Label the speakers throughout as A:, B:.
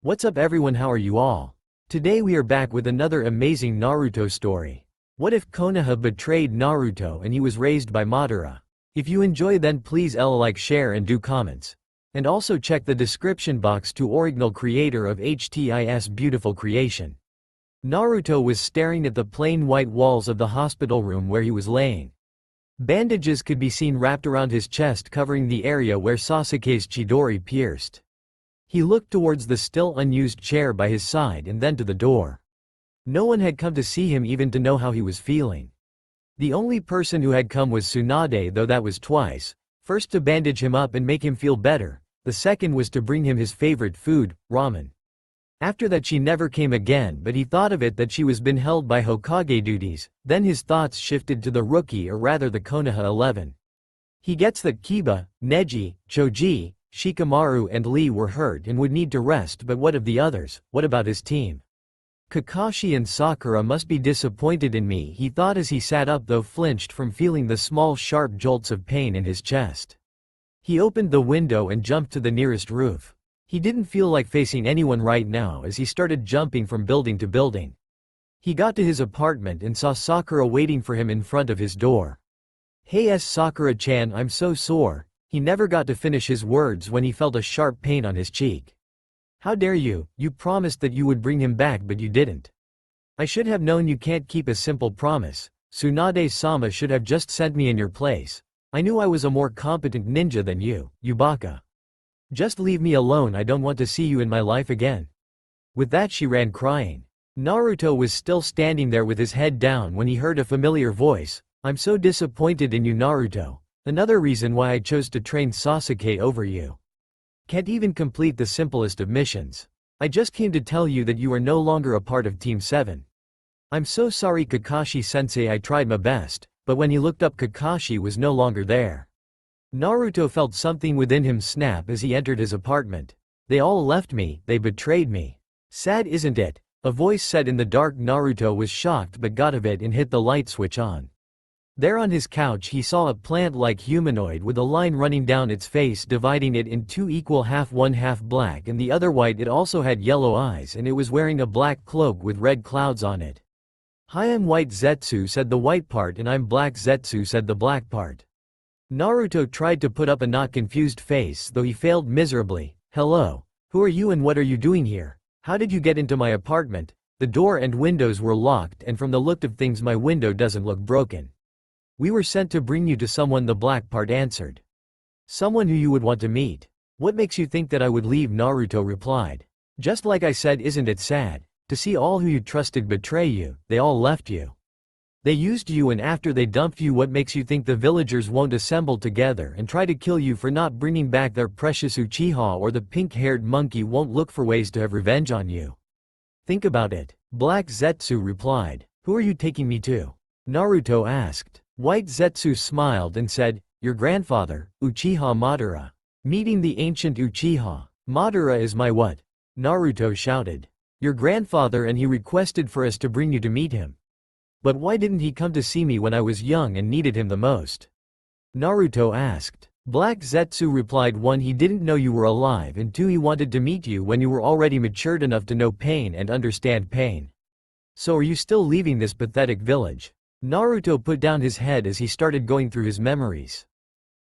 A: What's up everyone, how are you all? Today we are back with another amazing Naruto story. What if Konoha betrayed Naruto and he was raised by Madara? If you enjoy then please like, share and do comments. And also check the description box to original creator of HTIS beautiful creation. Naruto was staring at the plain white walls of the hospital room where he was laying. Bandages could be seen wrapped around his chest covering the area where Sasuke's Chidori pierced. He looked towards the still unused chair by his side and then to the door. No one had come to see him even to know how he was feeling. The only person who had come was Tsunade, though that was twice, first to bandage him up and make him feel better, the second was to bring him his favorite food, ramen. After that she never came again, but he thought of it that she was been held by Hokage duties, then his thoughts shifted to the rookie or rather the Konoha 11. He gets that Kiba, Neji, Choji, Shikamaru and Lee were hurt and would need to rest, but what of the others, what about his team? Kakashi and Sakura must be disappointed in me, he thought as he sat up though flinched from feeling the small sharp jolts of pain in his chest. He opened the window and jumped to the nearest roof. He didn't feel like facing anyone right now as he started jumping from building to building. He got to his apartment and saw Sakura waiting for him in front of his door. "Hey Sakura-chan, I'm so sore." He never got to finish his words when he felt a sharp pain on his cheek. "How dare you, you promised that you would bring him back but you didn't. I should have known you can't keep a simple promise. Tsunade-sama should have just sent me in your place. I knew I was a more competent ninja than you, you baka. Just leave me alone, I don't want to see you in my life again." With that she ran crying. Naruto was still standing there with his head down when he heard a familiar voice. "I'm so disappointed in you Naruto. Another reason why I chose to train Sasuke over you. Can't even complete the simplest of missions. I just came to tell you that you are no longer a part of Team 7. I'm so sorry Kakashi-sensei, I tried my best," but when he looked up Kakashi was no longer there. Naruto felt something within him snap as he entered his apartment. "They all left me, they betrayed me. Sad isn't it?" A voice said in the dark. Naruto was shocked but got of it and hit the light switch on. There on his couch he saw a plant-like humanoid with a line running down its face dividing it in two equal half, one half black and the other white. It also had yellow eyes and it was wearing a black cloak with red clouds on it. "Hi, I'm White Zetsu," said the white part. "And I'm Black Zetsu," said the black part. Naruto tried to put up a not confused face though he failed miserably. "Hello. Who are you and what are you doing here? How did you get into my apartment? The door and windows were locked and from the look of things my window doesn't look broken." "We were sent to bring you to someone," the black part answered. "Someone who you would want to meet. What makes you think that I would leave?" Naruto replied. "Just like I said, isn't it sad? To see all who you trusted betray you, they all left you. They used you and after they dumped you, what makes you think the villagers won't assemble together and try to kill you for not bringing back their precious Uchiha, or the pink-haired monkey won't look for ways to have revenge on you? Think about it." Black Zetsu replied. "Who are you taking me to?" Naruto asked. White Zetsu smiled and said, "Your grandfather, Uchiha Madara. Meeting the ancient Uchiha. Madara is my what?" Naruto shouted. "Your grandfather, and he requested for us to bring you to meet him. But why didn't he come to see me when I was young and needed him the most?" Naruto asked. Black Zetsu replied, 1. He didn't know you were alive and 2. He wanted to meet you when you were already matured enough to know pain and understand pain. "So are you still leaving this pathetic village?" Naruto put down his head as he started going through his memories.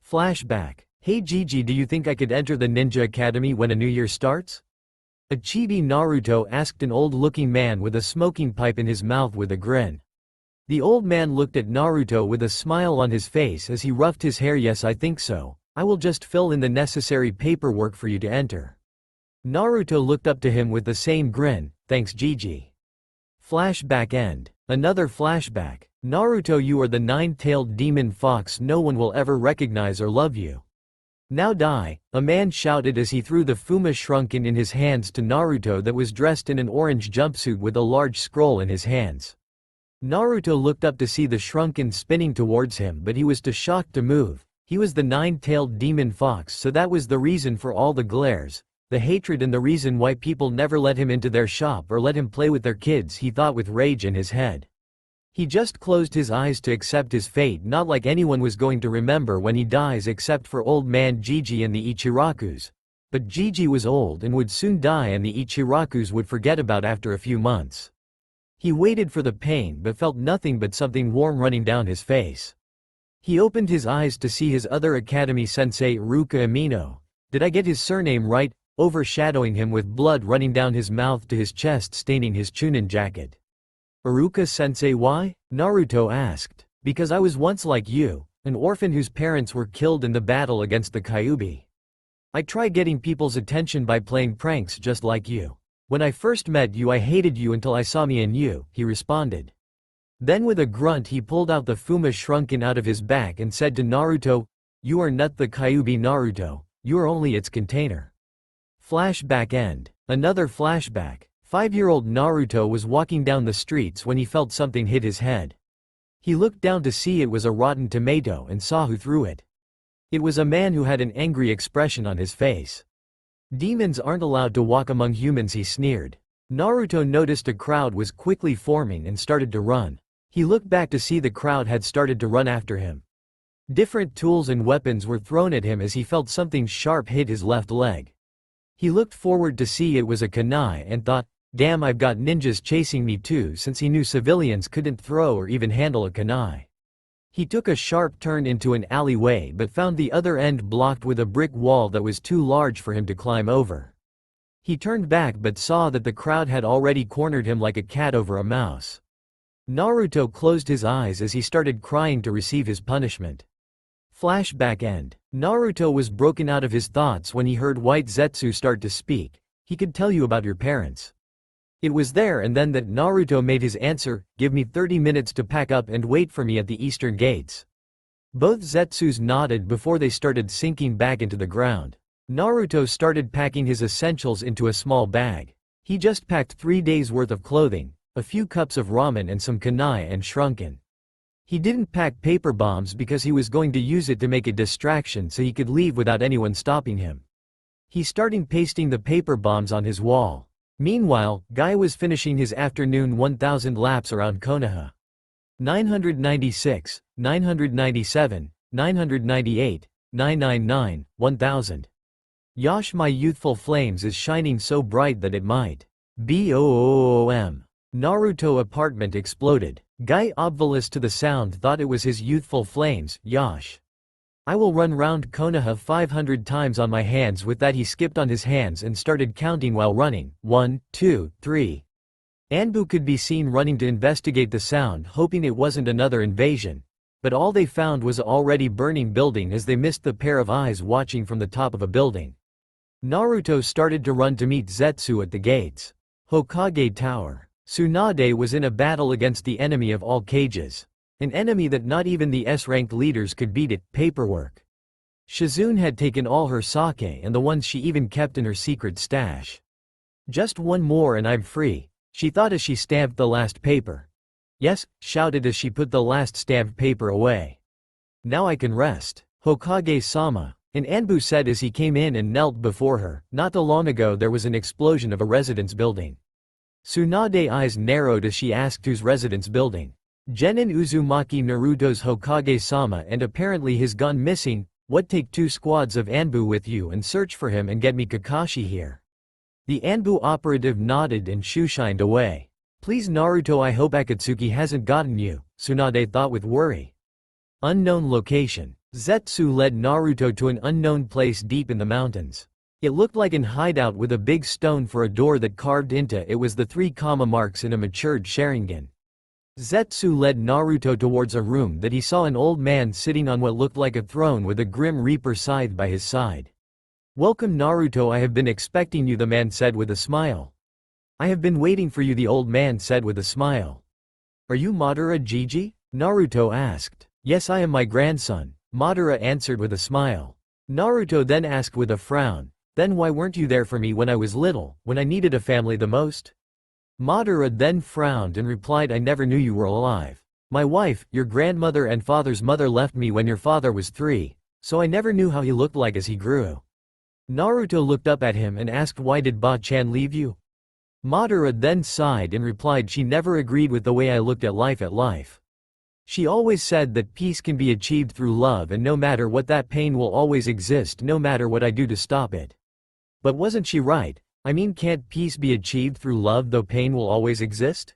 A: Flashback. "Hey Gigi, do you think I could enter the Ninja Academy when a new year starts?" A chibi Naruto asked an old-looking man with a smoking pipe in his mouth with a grin. The old man looked at Naruto with a smile on his face as he ruffed his hair. "Yes, I think so. I will just fill in the necessary paperwork for you to enter." Naruto looked up to him with the same grin. "Thanks Gigi." Flashback end. Another flashback. "Naruto, you are the nine-tailed demon fox. No one will ever recognize or love you. Now die," a man shouted as he threw the Fuma shrunken in his hands to Naruto that was dressed in an orange jumpsuit with a large scroll in his hands. Naruto looked up to see the shrunken spinning towards him, but he was too shocked to move. He was the nine-tailed demon fox, so that was the reason for all the glares, the hatred, and the reason why people never let him into their shop or let him play with their kids, he thought with rage in his head. He just closed his eyes to accept his fate, not like anyone was going to remember when he dies except for old man Gigi and the Ichirakus. But Gigi was old and would soon die, and the Ichirakus would forget about after a few months. He waited for the pain but felt nothing but something warm running down his face. He opened his eyes to see his other academy sensei Iruka Amino. Did I get his surname right? Overshadowing him with blood running down his mouth to his chest, staining his Chunin jacket. Iruka sensei, why? Naruto asked. Because I was once like you, an orphan whose parents were killed in the battle against the Kyuubi. I try getting people's attention by playing pranks just like you. When I first met you I hated you until I saw me in you, he responded. Then with a grunt he pulled out the Fuma shrunken out of his back and said to Naruto, you are not the Kyuubi Naruto, you are only its container. Flashback end. Another flashback. 5-year-old Naruto was walking down the streets when he felt something hit his head. He looked down to see it was a rotten tomato and saw who threw it. It was a man who had an angry expression on his face. Demons aren't allowed to walk among humans, he sneered. Naruto noticed a crowd was quickly forming and started to run. He looked back to see the crowd had started to run after him. Different tools and weapons were thrown at him as he felt something sharp hit his left leg. He looked forward to see it was a kunai and thought, damn, I've got ninjas chasing me too, since he knew civilians couldn't throw or even handle a kunai. He took a sharp turn into an alleyway but found the other end blocked with a brick wall that was too large for him to climb over. He turned back but saw that the crowd had already cornered him like a cat over a mouse. Naruto closed his eyes as he started crying to receive his punishment. Flashback end. Naruto was broken out of his thoughts when he heard White Zetsu start to speak. He could tell you about your parents. It was there and then that Naruto made his answer, give me 30 minutes to pack up and wait for me at the eastern gates. Both Zetsus nodded before they started sinking back into the ground. Naruto started packing his essentials into a small bag. He just packed 3 days worth of clothing, a few cups of ramen and some kunai and shrunken. He didn't pack paper bombs because he was going to use it to make a distraction so he could leave without anyone stopping him. He started pasting the paper bombs on his wall. Meanwhile, Guy was finishing his afternoon 1000 laps around Konoha. 996, 997, 998, 999, 1000. Yosh, my youthful flames is shining so bright that it might boom. Naruto apartment exploded. Guy, obvious to the sound, thought it was his youthful flames. Yosh. I will run round Konoha 500 times on my hands. With that he skipped on his hands and started counting while running. 1, 2, 3. Anbu could be seen running to investigate the sound, hoping it wasn't another invasion. But all they found was an already burning building as they missed the pair of eyes watching from the top of a building. Naruto started to run to meet Zetsu at the gates. Hokage Tower. Tsunade was in a battle against the enemy of all cages. An enemy that not even the S-ranked leaders could beat. It. Paperwork. Shizune had taken all her sake and the ones she even kept in her secret stash. Just one more and I'm free, she thought as she stamped the last paper. Yes, shouted as she put the last stamped paper away. Now I can rest. Hokage-sama, and Anbu said as he came in and knelt before her. Not too long ago there was an explosion of a residence building. Tsunade's eyes narrowed as she asked whose residence building. Genin Uzumaki, Naruto's Hokage-sama, and apparently he's gone missing. What, take 2 squads of Anbu with you and search for him and get me Kakashi here. The Anbu operative nodded and shoo-shined away. Please Naruto, I hope Akatsuki hasn't gotten you, Tsunade thought with worry. Unknown location. Zetsu led Naruto to an unknown place deep in the mountains. It looked like an hideout with a big stone for a door that carved into it was the 3 comma marks in a matured Sharingan. Zetsu led Naruto towards a room that he saw an old man sitting on what looked like a throne with a grim reaper scythe by his side. Welcome Naruto, I have been expecting you, the man said with a smile. I have been waiting for you, the old man said with a smile. Are you Madara Gigi? Naruto asked. Yes, I am my grandson, Madara answered with a smile. Naruto then asked with a frown, then why weren't you there for me when I was little, when I needed a family the most? Madara then frowned and replied, I never knew you were alive. My wife, your grandmother and father's mother left me when your father was 3, so I never knew how he looked like as he grew. Naruto looked up at him and asked, why did Ba-chan leave you? Madara then sighed and replied, she never agreed with the way I looked at life. She always said that peace can be achieved through love, and no matter what, that pain will always exist no matter what I do to stop it. But wasn't she right? I mean, can't peace be achieved through love though pain will always exist?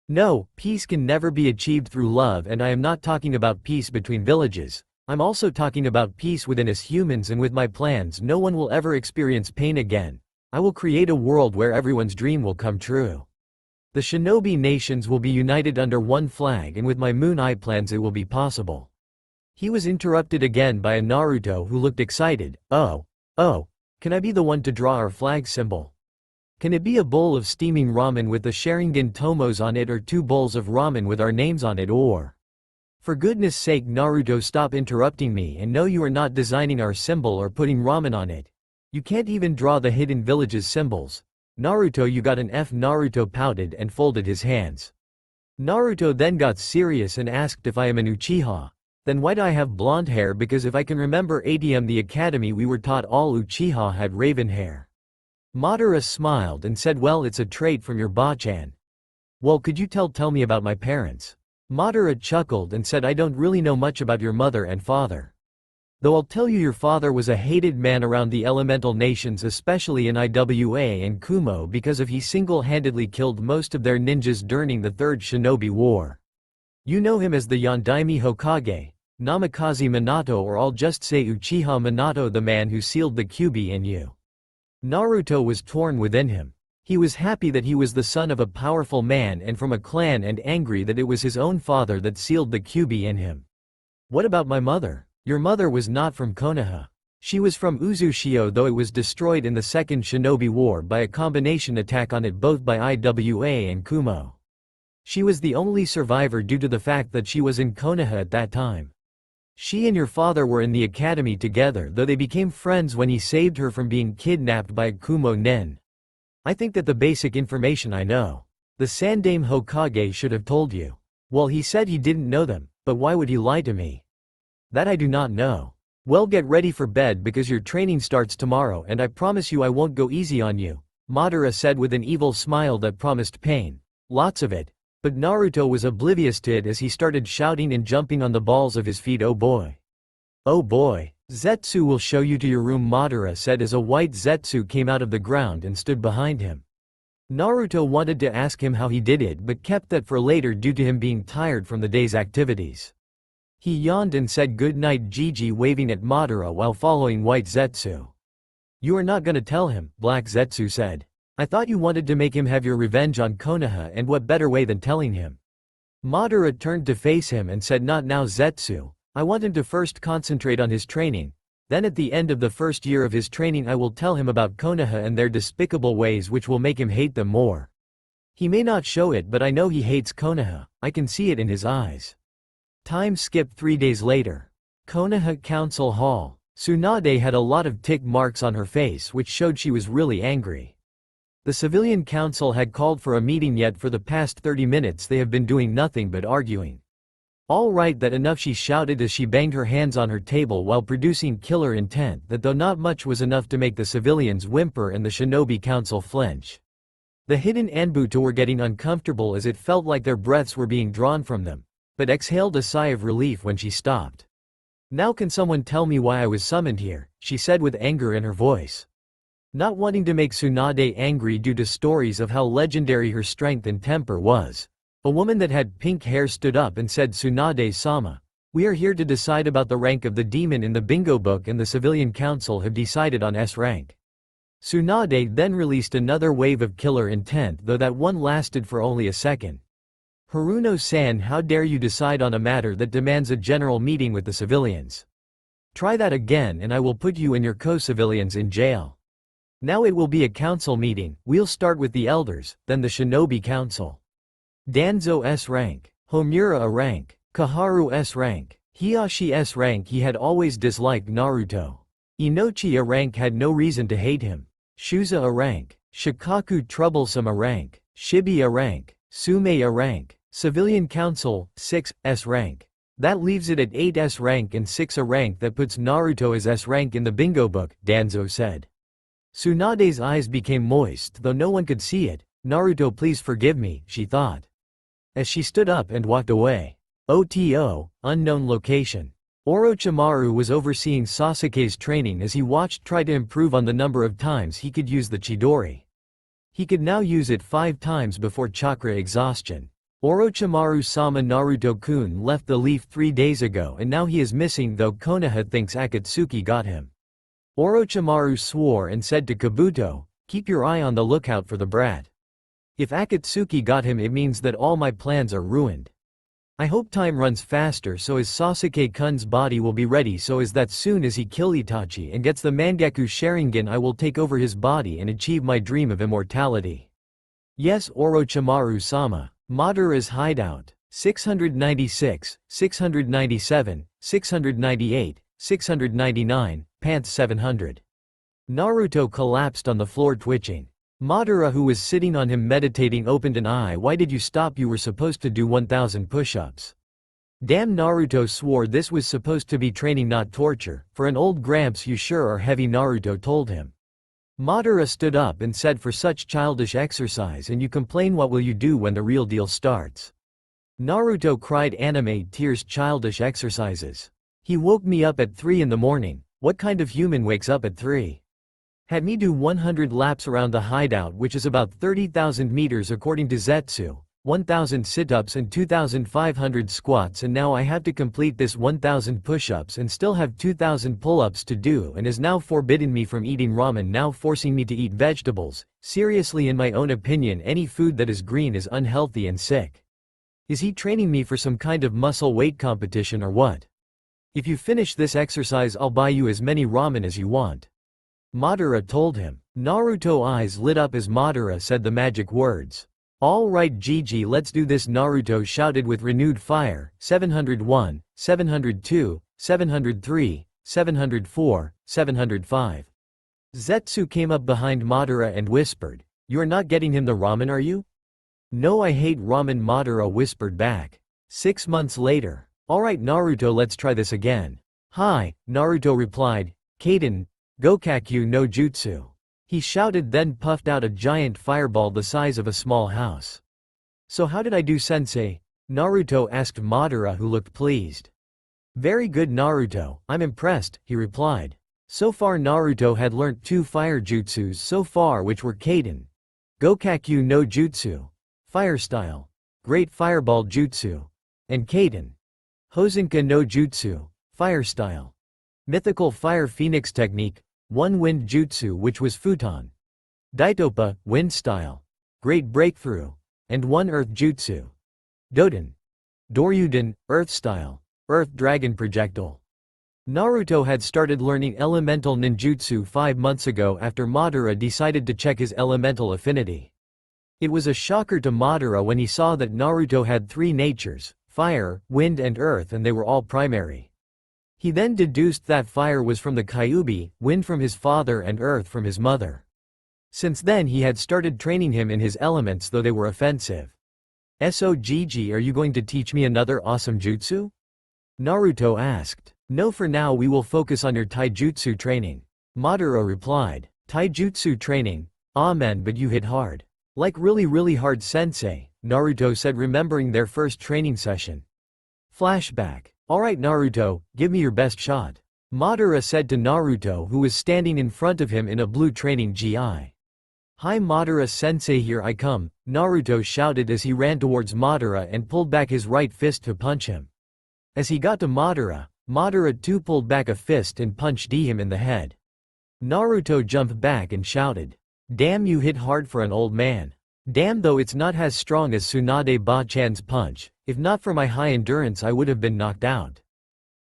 A: No, peace can never be achieved through love, and I am not talking about peace between villages. I'm also talking about peace within us humans, and with my plans no one will ever experience pain again. I will create a world where everyone's dream will come true. The shinobi nations will be united under one flag, and with my Moon Eye plans it will be possible. He was interrupted again by a Naruto who looked excited. Oh, can I be the one to draw our flag symbol? Can it be a bowl of steaming ramen with the Sharingan tomos on it, or 2 bowls of ramen with our names on it, or… For goodness sake, Naruto, stop interrupting me, and no, you are not designing our symbol or putting ramen on it. You can't even draw the hidden village's symbols. Naruto, you got an F. Naruto pouted and folded his hands. Naruto then got serious and asked if I am an Uchiha. Then why do I have blonde hair? Because if I can remember ATM the academy we were taught all Uchiha had raven hair. Madara smiled and said, well, it's a trait from your Bachan. Well, could you tell me about my parents? Madara chuckled and said, I don't really know much about your mother and father. Though I'll tell you, your father was a hated man around the elemental nations, especially in Iwa and Kumo, because of he single-handedly killed most of their ninjas during the Third Shinobi War. You know him as the Yondaime Hokage, Namikaze Minato, or I'll just say Uchiha Minato, the man who sealed the Kyuubi in you. Naruto was torn within him. He was happy that he was the son of a powerful man and from a clan, and angry that it was his own father that sealed the Kyuubi in him. What about my mother? Your mother was not from Konoha. She was from Uzushio, though it was destroyed in the Second Shinobi War by a combination attack on it both by Iwa and Kumo. She was the only survivor due to the fact that she was in Konoha at that time. She and your father were in the academy together, though they became friends when he saved her from being kidnapped by Kumo Nen. I think that the basic information I know. The Sandaime Hokage should have told you. Well, he said he didn't know them, but why would he lie to me? That I do not know. Well, get ready for bed because your training starts tomorrow, and I promise you I won't go easy on you, Madara said with an evil smile that promised pain. Lots of it. But Naruto was oblivious to it as he started shouting and jumping on the balls of his feet. Oh boy. Oh boy. Zetsu will show you to your room, Madara said as a white Zetsu came out of the ground and stood behind him. Naruto wanted to ask him how he did it, but kept that for later due to him being tired from the day's activities. He yawned and said good night, Gigi, waving at Madara while following white Zetsu. You are not gonna tell him, black Zetsu said. I thought you wanted to make him have your revenge on Konoha, and what better way than telling him? Madara turned to face him and said, not now, Zetsu. I want him to first concentrate on his training. Then at the end of the first year of his training I will tell him about Konoha and their despicable ways, which will make him hate them more. He may not show it, but I know he hates Konoha. I can see it in his eyes. Time skipped 3 days later. Konoha Council Hall. Tsunade had a lot of tick marks on her face, which showed she was really angry. The civilian council had called for a meeting, yet for the past 30 minutes they have been doing nothing but arguing. All right, that enough, she shouted as she banged her hands on her table while producing killer intent that though not much was enough to make the civilians whimper and the shinobi council flinch. The hidden Anbuto were getting uncomfortable as it felt like their breaths were being drawn from them, but exhaled a sigh of relief when she stopped. Now can someone tell me why I was summoned here, she said with anger in her voice. Not wanting to make Tsunade angry due to stories of how legendary her strength and temper was, a woman that had pink hair stood up and said, Tsunade-sama, we are here to decide about the rank of the demon in the bingo book, and the civilian council have decided on S rank. Tsunade then released another wave of killer intent, though that one lasted for only a second. Haruno-san, how dare you decide on a matter that demands a general meeting with the civilians? Try that again and I will put you and your co-civilians in jail. Now it will be a council meeting. We'll start with the elders, then the shinobi council. Danzo S rank, Homura A rank, Kaharu S rank, Hiyashi S rank. He had always disliked Naruto. Inochi A rank had no reason to hate him. Shuza A rank, Shikaku Troublesome A rank, Shibi A rank, Sume A rank. Civilian Council, 6, S rank. That leaves it at 8 S rank and 6 A rank. That puts Naruto as S rank in the bingo book, Danzo said. Tsunade's eyes became moist, though no one could see it. Naruto, please forgive me, she thought, as she stood up and walked away. OTO, unknown location. Orochimaru was overseeing Sasuke's training as he watched try to improve on the number of times he could use the Chidori. He could now use it 5 times before chakra exhaustion. Orochimaru-sama Naruto-kun left the leaf 3 days ago and now he is missing though Konoha thinks Akatsuki got him. Orochimaru swore and said to Kabuto, "Keep your eye on the lookout for the brat. If Akatsuki got him it means that all my plans are ruined. I hope time runs faster so as Sasuke-kun's body will be ready so as that soon as he kill Itachi and gets the Mangekyou Sharingan I will take over his body and achieve my dream of immortality." Yes, Orochimaru-sama. Madara's hideout. 696, 697, 698, 699, pants 700. Naruto collapsed on the floor twitching. Madara, who was sitting on him meditating, opened an eye. "Why did you stop? You were supposed to do 1000 push-ups." Damn, Naruto swore this was supposed to be training not torture. "For an old gramps you sure are heavy," Naruto told him. Madara stood up and said, "For such childish exercise and you complain, what will you do when the real deal starts?" Naruto cried, "Anime tears, childish exercises. He woke me up at 3 in the morning. What kind of human wakes up at 3? Had me do 100 laps around the hideout, which is about 30,000 meters according to Zetsu, 1,000 sit-ups and 2,500 squats, and now I have to complete this 1,000 push-ups and still have 2,000 pull-ups to do, and is now forbidden me from eating ramen, now forcing me to eat vegetables. Seriously, in my own opinion any food that is green is unhealthy and sick. Is he training me for some kind of muscle weight competition or what? If you finish this exercise I'll buy you as many ramen as you want," Madara told him. Naruto's eyes lit up as Madara said the magic words. "All right Gigi, let's do this," Naruto shouted with renewed fire. 701, 702, 703, 704, 705. Zetsu came up behind Madara and whispered, "You are not getting him the ramen, are you?" "No, I hate ramen," Madara whispered back. 6 months later. "Alright Naruto, let's try this again." "Hi," Naruto replied. "Kaden, Gokakyu no Jutsu," he shouted, then puffed out a giant fireball the size of a small house. "So how did I do, sensei?" Naruto asked Madara, who looked pleased. "Very good Naruto, I'm impressed," he replied. So far Naruto had learnt 2 fire jutsus so far, which were Kaden, Gokakyu no Jutsu, Fire Style, Great Fireball Jutsu, and Kaden, Hosenka no Jutsu, Fire Style, Mythical Fire Phoenix Technique, 1 Wind Jutsu, which was Futon, Daitopa, Wind Style, Great Breakthrough, and 1 Earth Jutsu, Doden, Doryuden, Earth Style, Earth Dragon Projectile. Naruto had started learning elemental ninjutsu 5 months ago after Madara decided to check his elemental affinity. It was a shocker to Madara when he saw that Naruto had 3 natures, fire, wind and earth, and they were all primary. He then deduced that fire was from the Kyuubi, wind from his father and earth from his mother. Since then he had started training him in his elements, though they were offensive. "So Gigi, are you going to teach me another awesome jutsu?" Naruto asked. "No, for now we will focus on your taijutsu training," Madara replied. "Taijutsu training? Amen, but you hit hard. Like really hard, sensei," Naruto said, remembering their first training session. Flashback. "Alright Naruto, give me your best shot," Madara said to Naruto, who was standing in front of him in a blue training gi. "Hi Madara sensei, here I come," Naruto shouted as he ran towards Madara and pulled back his right fist to punch him. As he got to Madara, Madara too pulled back a fist and punched him in the head. Naruto jumped back and shouted, "Damn, you hit hard for an old man. Damn, though it's not as strong as Tsunade Ba-chan's punch. If not for my high endurance I would have been knocked out,"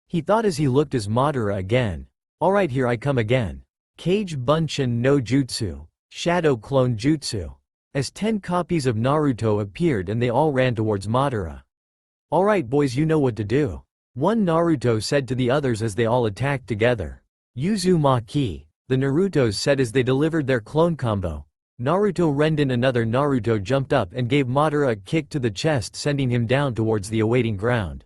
A: he thought as he looked as Madara again. "Alright, here I come again. Kage Bunshin no Jutsu, Shadow Clone Jutsu." As 10 copies of Naruto appeared and they all ran towards Madara. "Alright boys, you know what to do," one Naruto said to the others as they all attacked together. "Uzumaki," the Narutos said as they delivered their clone combo. Naruto Renden. Another Naruto jumped up and gave Madara a kick to the chest, sending him down towards the awaiting ground.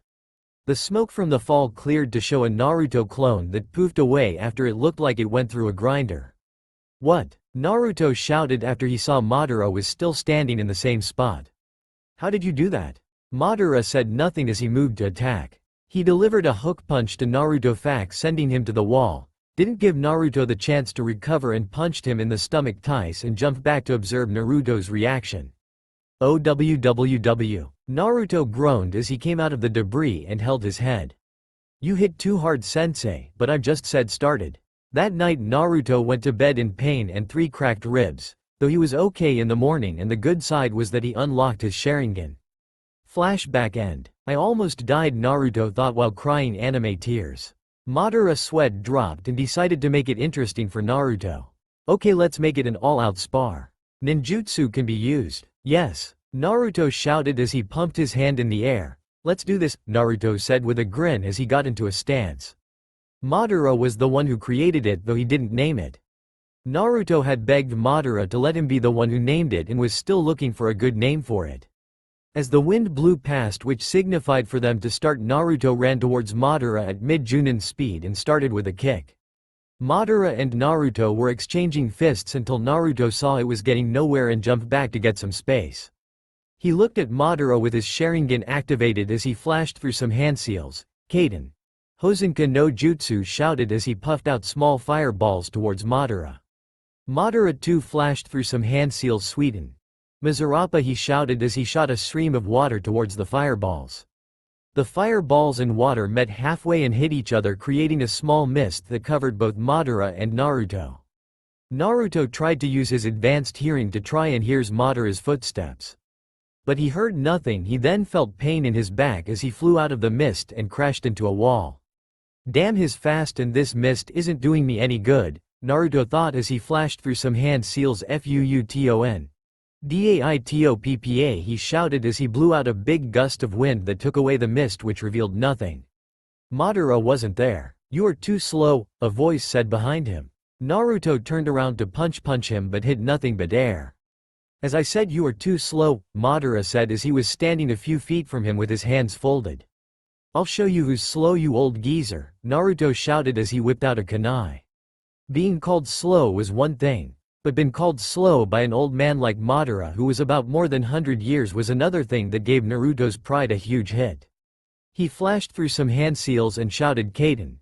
A: The smoke from the fall cleared to show a Naruto clone that poofed away after it looked like it went through a grinder. "What?" Naruto shouted after he saw Madara was still standing in the same spot. "How did you do that?" Madara said nothing as he moved to attack. He delivered a hook punch to Naruto, fact sending him to the wall, didn't give Naruto the chance to recover and punched him in the stomach twice and jumped back to observe Naruto's reaction. OWWW. Naruto groaned as he came out of the debris and held his head. You hit too hard, sensei, but I've just said started. That night Naruto went to bed in pain and 3 cracked ribs, though he was okay in the morning, and the good side was that he unlocked his Sharingan. Flashback end. I almost died, Naruto thought while crying anime tears. Madara sweat dropped and decided to make it interesting for Naruto. Okay, let's make it an all-out spar. Ninjutsu can be used. Yes, Naruto shouted as he pumped his hand in the air. Let's do this, Naruto said with a grin as he got into a stance. Madara was the one who created it, though he didn't name it. Naruto had begged Madara to let him be the one who named it and was still looking for a good name for it. As the wind blew past, which signified for them to start, Naruto ran towards Madara at mid-Junin speed and started with a kick. Madara and Naruto were exchanging fists until Naruto saw it was getting nowhere and jumped back to get some space. He looked at Madara with his Sharingan activated as he flashed through some hand seals. Kaden. Hosenka no Jutsu shouted as he puffed out small fireballs towards Madara. Madara too flashed through some hand seals. Sweden. Mizurapa, he shouted as he shot a stream of water towards the fireballs. The fireballs and water met halfway and hit each other, creating a small mist that covered both Madara and Naruto. Naruto tried to use his advanced hearing to try and hear Madara's footsteps. But he heard nothing. He then felt pain in his back as he flew out of the mist and crashed into a wall. Damn, his fast, and this mist isn't doing me any good, Naruto thought as he flashed through some hand seals. FUUTON. DAITOPPA, he shouted as he blew out a big gust of wind that took away the mist, which revealed nothing. Madara wasn't there. You are too slow, a voice said behind him. Naruto turned around to punch him but hit nothing but air. As I said, you are too slow, Madara said as he was standing a few feet from him with his hands folded. I'll show you who's slow, you old geezer, Naruto shouted as he whipped out a kunai. Being called slow was one thing, but being called slow by an old man like Madara, who was about more than 100 years, was another thing that gave Naruto's pride a huge hit. He flashed through some hand seals and shouted Kaden.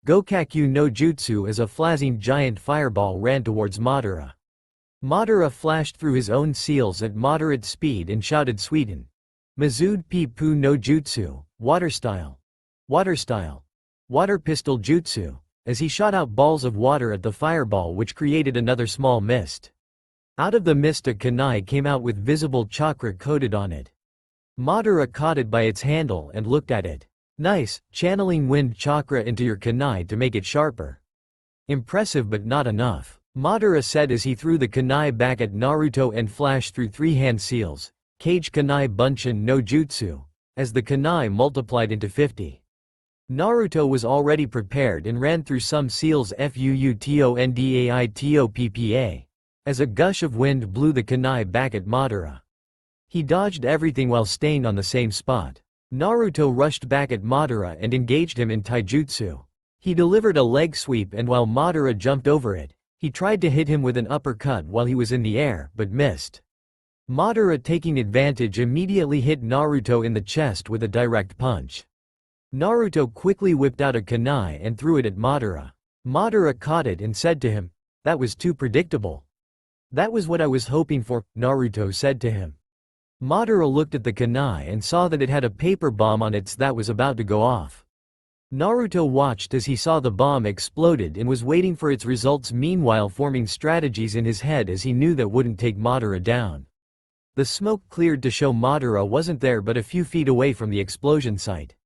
A: Gokakyu no Jutsu as a flashing giant fireball ran towards Madara. Madara flashed through his own seals at moderate speed and shouted Sweden. Mizude Pippu no Jutsu, water style. Water style. Water pistol jutsu, as he shot out balls of water at the fireball, which created another small mist. Out of the mist a kunai came out with visible chakra coated on it. Madara caught it by its handle and looked at it. Nice, channeling wind chakra into your kunai to make it sharper. Impressive, but not enough, Madara said as he threw the kunai back at Naruto and flashed through 3 hand seals. Kage kunai bunshin no jutsu, as the kunai multiplied into 50. Naruto was already prepared and ran through some seals. FUUTONDAITOPPA, as a gush of wind blew the kunai back at Madara. He dodged everything while staying on the same spot. Naruto rushed back at Madara and engaged him in taijutsu. He delivered a leg sweep, and while Madara jumped over it, he tried to hit him with an uppercut while he was in the air, but missed. Madara, taking advantage, immediately hit Naruto in the chest with a direct punch. Naruto quickly whipped out a kunai and threw it at Madara. Madara caught it and said to him, "That was too predictable." "That was what I was hoping for," Naruto said to him. Madara looked at the kunai and saw that it had a paper bomb on it that was about to go off. Naruto watched as he saw the bomb exploded and was waiting for its results, meanwhile forming strategies in his head as he knew that wouldn't take Madara down. The smoke cleared to show Madara wasn't there but a few feet away from the explosion site.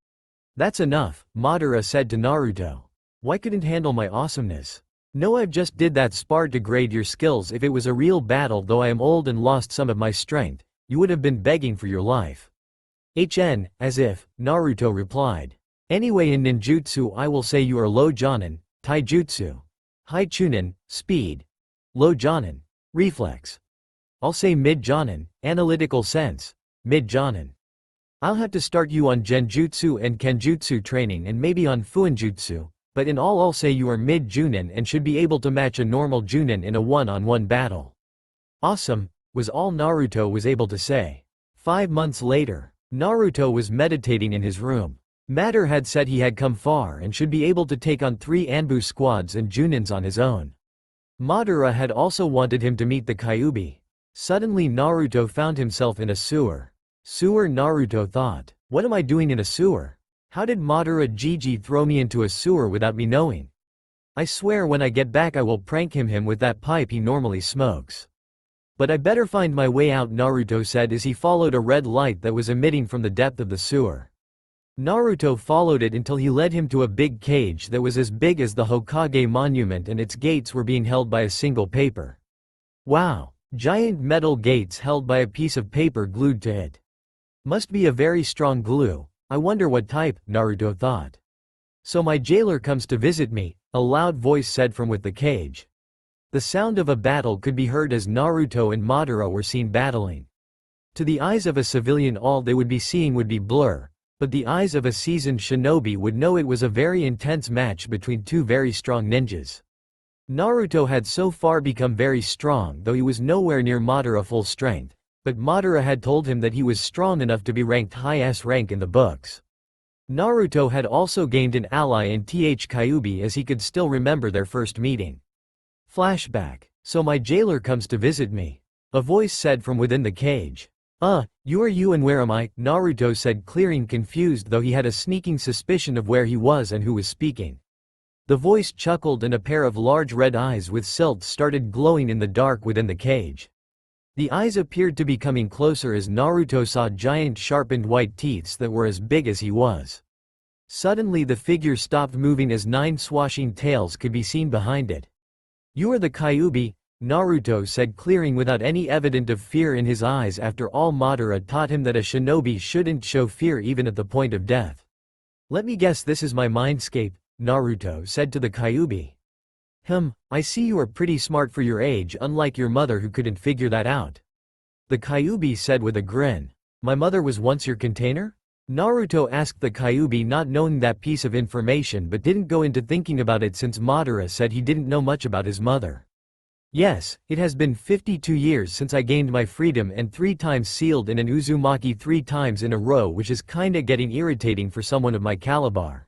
A: "That's enough," Madara said to Naruto. "Why couldn't handle my awesomeness?" "No, I've just did that spar to grade your skills. If it was a real battle, though I am old and lost some of my strength, you would have been begging for your life." "HN, as if," Naruto replied. "Anyway, in ninjutsu I will say you are low jonin, taijutsu. High chunin, speed. Low jonin, reflex. I'll say mid jonin, analytical sense, mid jonin. I'll have to start you on genjutsu and kenjutsu training and maybe on fuinjutsu, but in all I'll say you are mid junin and should be able to match a normal junin in a one-on-one battle." "Awesome," was all Naruto was able to say. 5 months later, Naruto was meditating in his room. Matter had said he had come far and should be able to take on 3 Anbu squads and Junins on his own. Madara had also wanted him to meet the Kyuubi. Suddenly Naruto found himself in a sewer. Sewer, Naruto thought. What am I doing in a sewer? How did Madara Gigi throw me into a sewer without me knowing? I swear when I get back I will prank him with that pipe he normally smokes. But I better find my way out, Naruto said as he followed a red light that was emitting from the depth of the sewer. Naruto followed it until he led him to a big cage that was as big as the Hokage monument, and its gates were being held by a single paper. Wow! Giant metal gates held by a piece of paper glued to it. Must be a very strong glue. I wonder what type, Naruto thought. So my jailer comes to visit me, a loud voice said from within the cage. The sound of a battle could be heard as Naruto and Madara were seen battling. To the eyes of a civilian all they would be seeing would be blur, but the eyes of a seasoned shinobi would know it was a very intense match between 2 very strong ninjas. Naruto had so far become very strong, though he was nowhere near Madara full strength, but Madara had told him that he was strong enough to be ranked high S rank in the books. Naruto had also gained an ally in Th Kyuubi as he could still remember their first meeting. Flashback. So my jailer comes to visit me. A voice said from within the cage. You are you and where am I? Naruto said, clearing confused, though he had a sneaking suspicion of where he was and who was speaking. The voice chuckled and a pair of large red eyes with slits started glowing in the dark within the cage. The eyes appeared to be coming closer as Naruto saw giant sharpened white teeth that were as big as he was. Suddenly the figure stopped moving as 9 swashing tails could be seen behind it. You are the Kyuubi, Naruto said, clearing without any evidence of fear in his eyes. After all, Madara taught him that a shinobi shouldn't show fear even at the point of death. Let me guess, this is my mindscape, Naruto said to the Kyuubi. I see you are pretty smart for your age, unlike your mother who couldn't figure that out. The Kyuubi said with a grin. My mother was once your container? Naruto asked the Kyuubi, not knowing that piece of information, but didn't go into thinking about it since Madara said he didn't know much about his mother. Yes, it has been 52 years since I gained my freedom and 3 times sealed in an Uzumaki 3 times in a row, which is kinda getting irritating for someone of my caliber.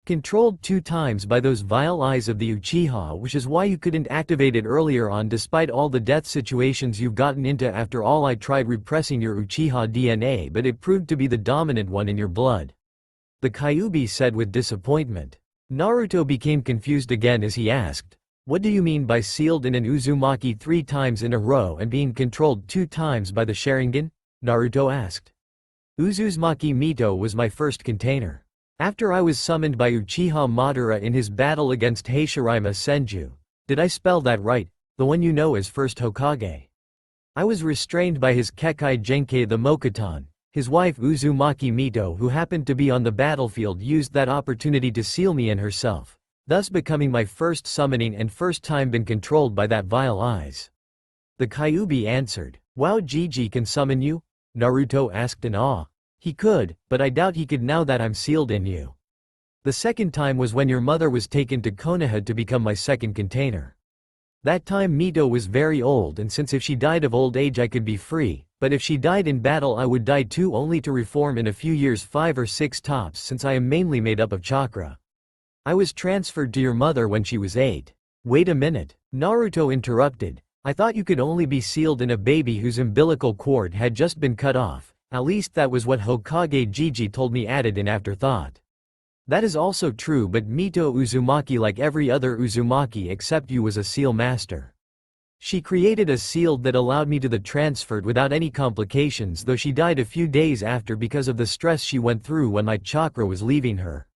A: Controlled 2 times by those vile eyes of the Uchiha, which is why you couldn't activate it earlier on despite all the death situations you've gotten into. After all, I tried repressing your Uchiha DNA, but it proved to be the dominant one in your blood. The Kyuubi said with disappointment. Naruto became confused again as he asked, what do you mean by sealed in an Uzumaki 3 times in a row and being controlled 2 times by the Sharingan? Naruto asked. Uzumaki Mito was my first container. After I was summoned by Uchiha Madara in his battle against Hashirama Senju. Did I spell that right? The one you know as first Hokage. I was restrained by his Kekkei Genkei the Mokuton. His wife Uzumaki Mito, who happened to be on the battlefield, used that opportunity to seal me in herself, thus becoming my first summoning and first time been controlled by that vile eyes. The Kyuubi answered. Wow, Gigi can summon you? Naruto asked in awe. He could, but I doubt he could now that I'm sealed in you. The second time was when your mother was taken to Konoha to become my second container. That time Mito was very old, and since if she died of old age I could be free, but if she died in battle I would die too, only to reform in a few years, 5 or 6 tops, since I am mainly made up of chakra. I was transferred to your mother when she was 8. Wait a minute, Naruto interrupted. I thought you could only be sealed in a baby whose umbilical cord had just been cut off. At least that was what Hokage Gigi told me, added in afterthought. That is also true, but Mito Uzumaki, like every other Uzumaki except you, was a seal master. She created a seal that allowed me to the transferred without any complications, though she died a few days after because of the stress she went through when my chakra was leaving her.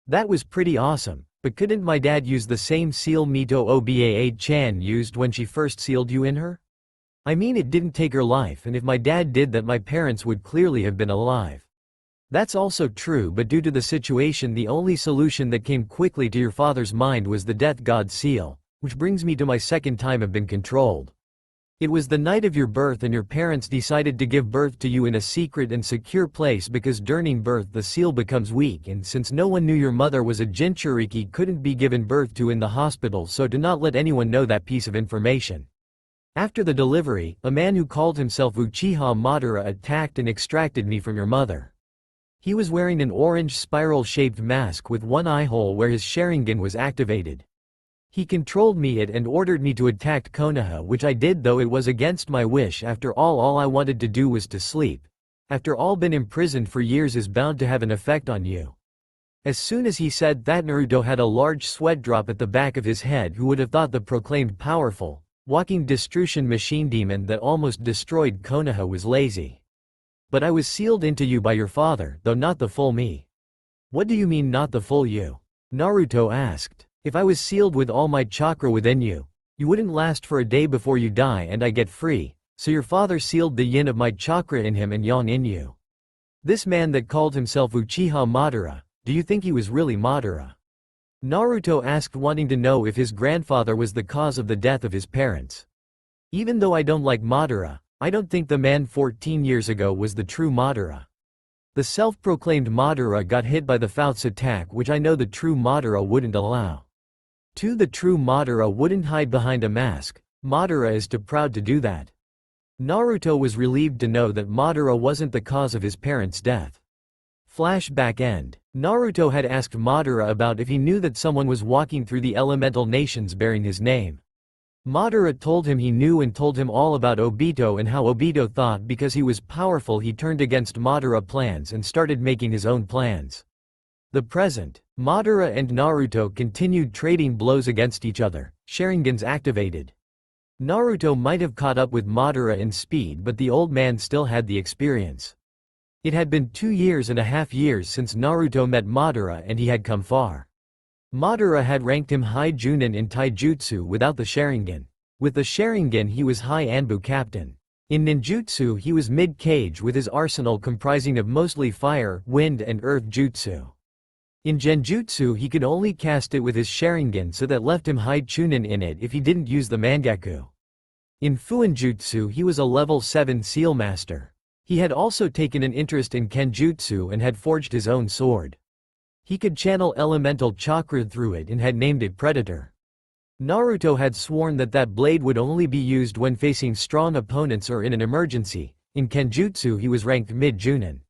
A: That was pretty awesome, but couldn't my dad use the same seal Mito Obaa-chan used when she first sealed you in her? I mean, it didn't take her life, and if my dad did that my parents would clearly have been alive. That's also true, but due to the situation the only solution that came quickly to your father's mind was the death god seal, which brings me to my second time have been controlled. It was the night of your birth and your parents decided to give birth to you in a secret and secure place because during birth the seal becomes weak, and since no one knew your mother was a Jinchuriki, couldn't be given birth to in the hospital, so do not let anyone know that piece of information. After the delivery, a man who called himself Uchiha Madara attacked and extracted me from your mother. He was wearing an orange spiral-shaped mask with one eye hole where his Sharingan was activated. He controlled me and ordered me to attack Konoha, which I did, though it was against my wish. After all I wanted to do was to sleep. After all, been imprisoned for years is bound to have an effect on you. As soon as he said that, Naruto had a large sweat drop at the back of his head. Who would have thought the proclaimed powerful, walking destruction machine demon that almost destroyed Konoha was lazy? But I was sealed into you by your father, though not the full me. What do you mean not the full you? Naruto asked. If I was sealed with all my chakra within you, you wouldn't last for a day before you die and I get free, so your father sealed the yin of my chakra in him and yang in you. This man that called himself Uchiha Madara, do you think he was really Madara? Naruto asked, wanting to know if his grandfather was the cause of the death of his parents. Even though I don't like Madara, I don't think the man 14 years ago was the true Madara. The self-proclaimed Madara got hit by the Fouts attack, which I know the true Madara wouldn't allow. 2. The true Madara wouldn't hide behind a mask. Madara is too proud to do that. Naruto was relieved to know that Madara wasn't the cause of his parents' death. Flashback end. Naruto had asked Madara about if he knew that someone was walking through the elemental nations bearing his name. Madara told him he knew and told him all about Obito and how Obito thought because he was powerful he turned against Madara plans and started making his own plans. The present. Madara and Naruto continued trading blows against each other, Sharingans activated. Naruto might have caught up with Madara in speed, but the old man still had the experience. It had been 2.5 years since Naruto met Madara and he had come far. Madara had ranked him high Junin in Taijutsu without the Sharingan. With the Sharingan he was high Anbu captain. In ninjutsu he was mid-kage with his arsenal comprising of mostly fire, wind and earth jutsu. In Genjutsu he could only cast it with his Sharingan, so that left him high Chunin in it if he didn't use the Mangaku. In Fuinjutsu he was a level 7 seal master. He had also taken an interest in Kenjutsu and had forged his own sword. He could channel elemental chakra through it and had named it Predator. Naruto had sworn that that blade would only be used when facing strong opponents or in an emergency. In Kenjutsu he was ranked mid-Junin.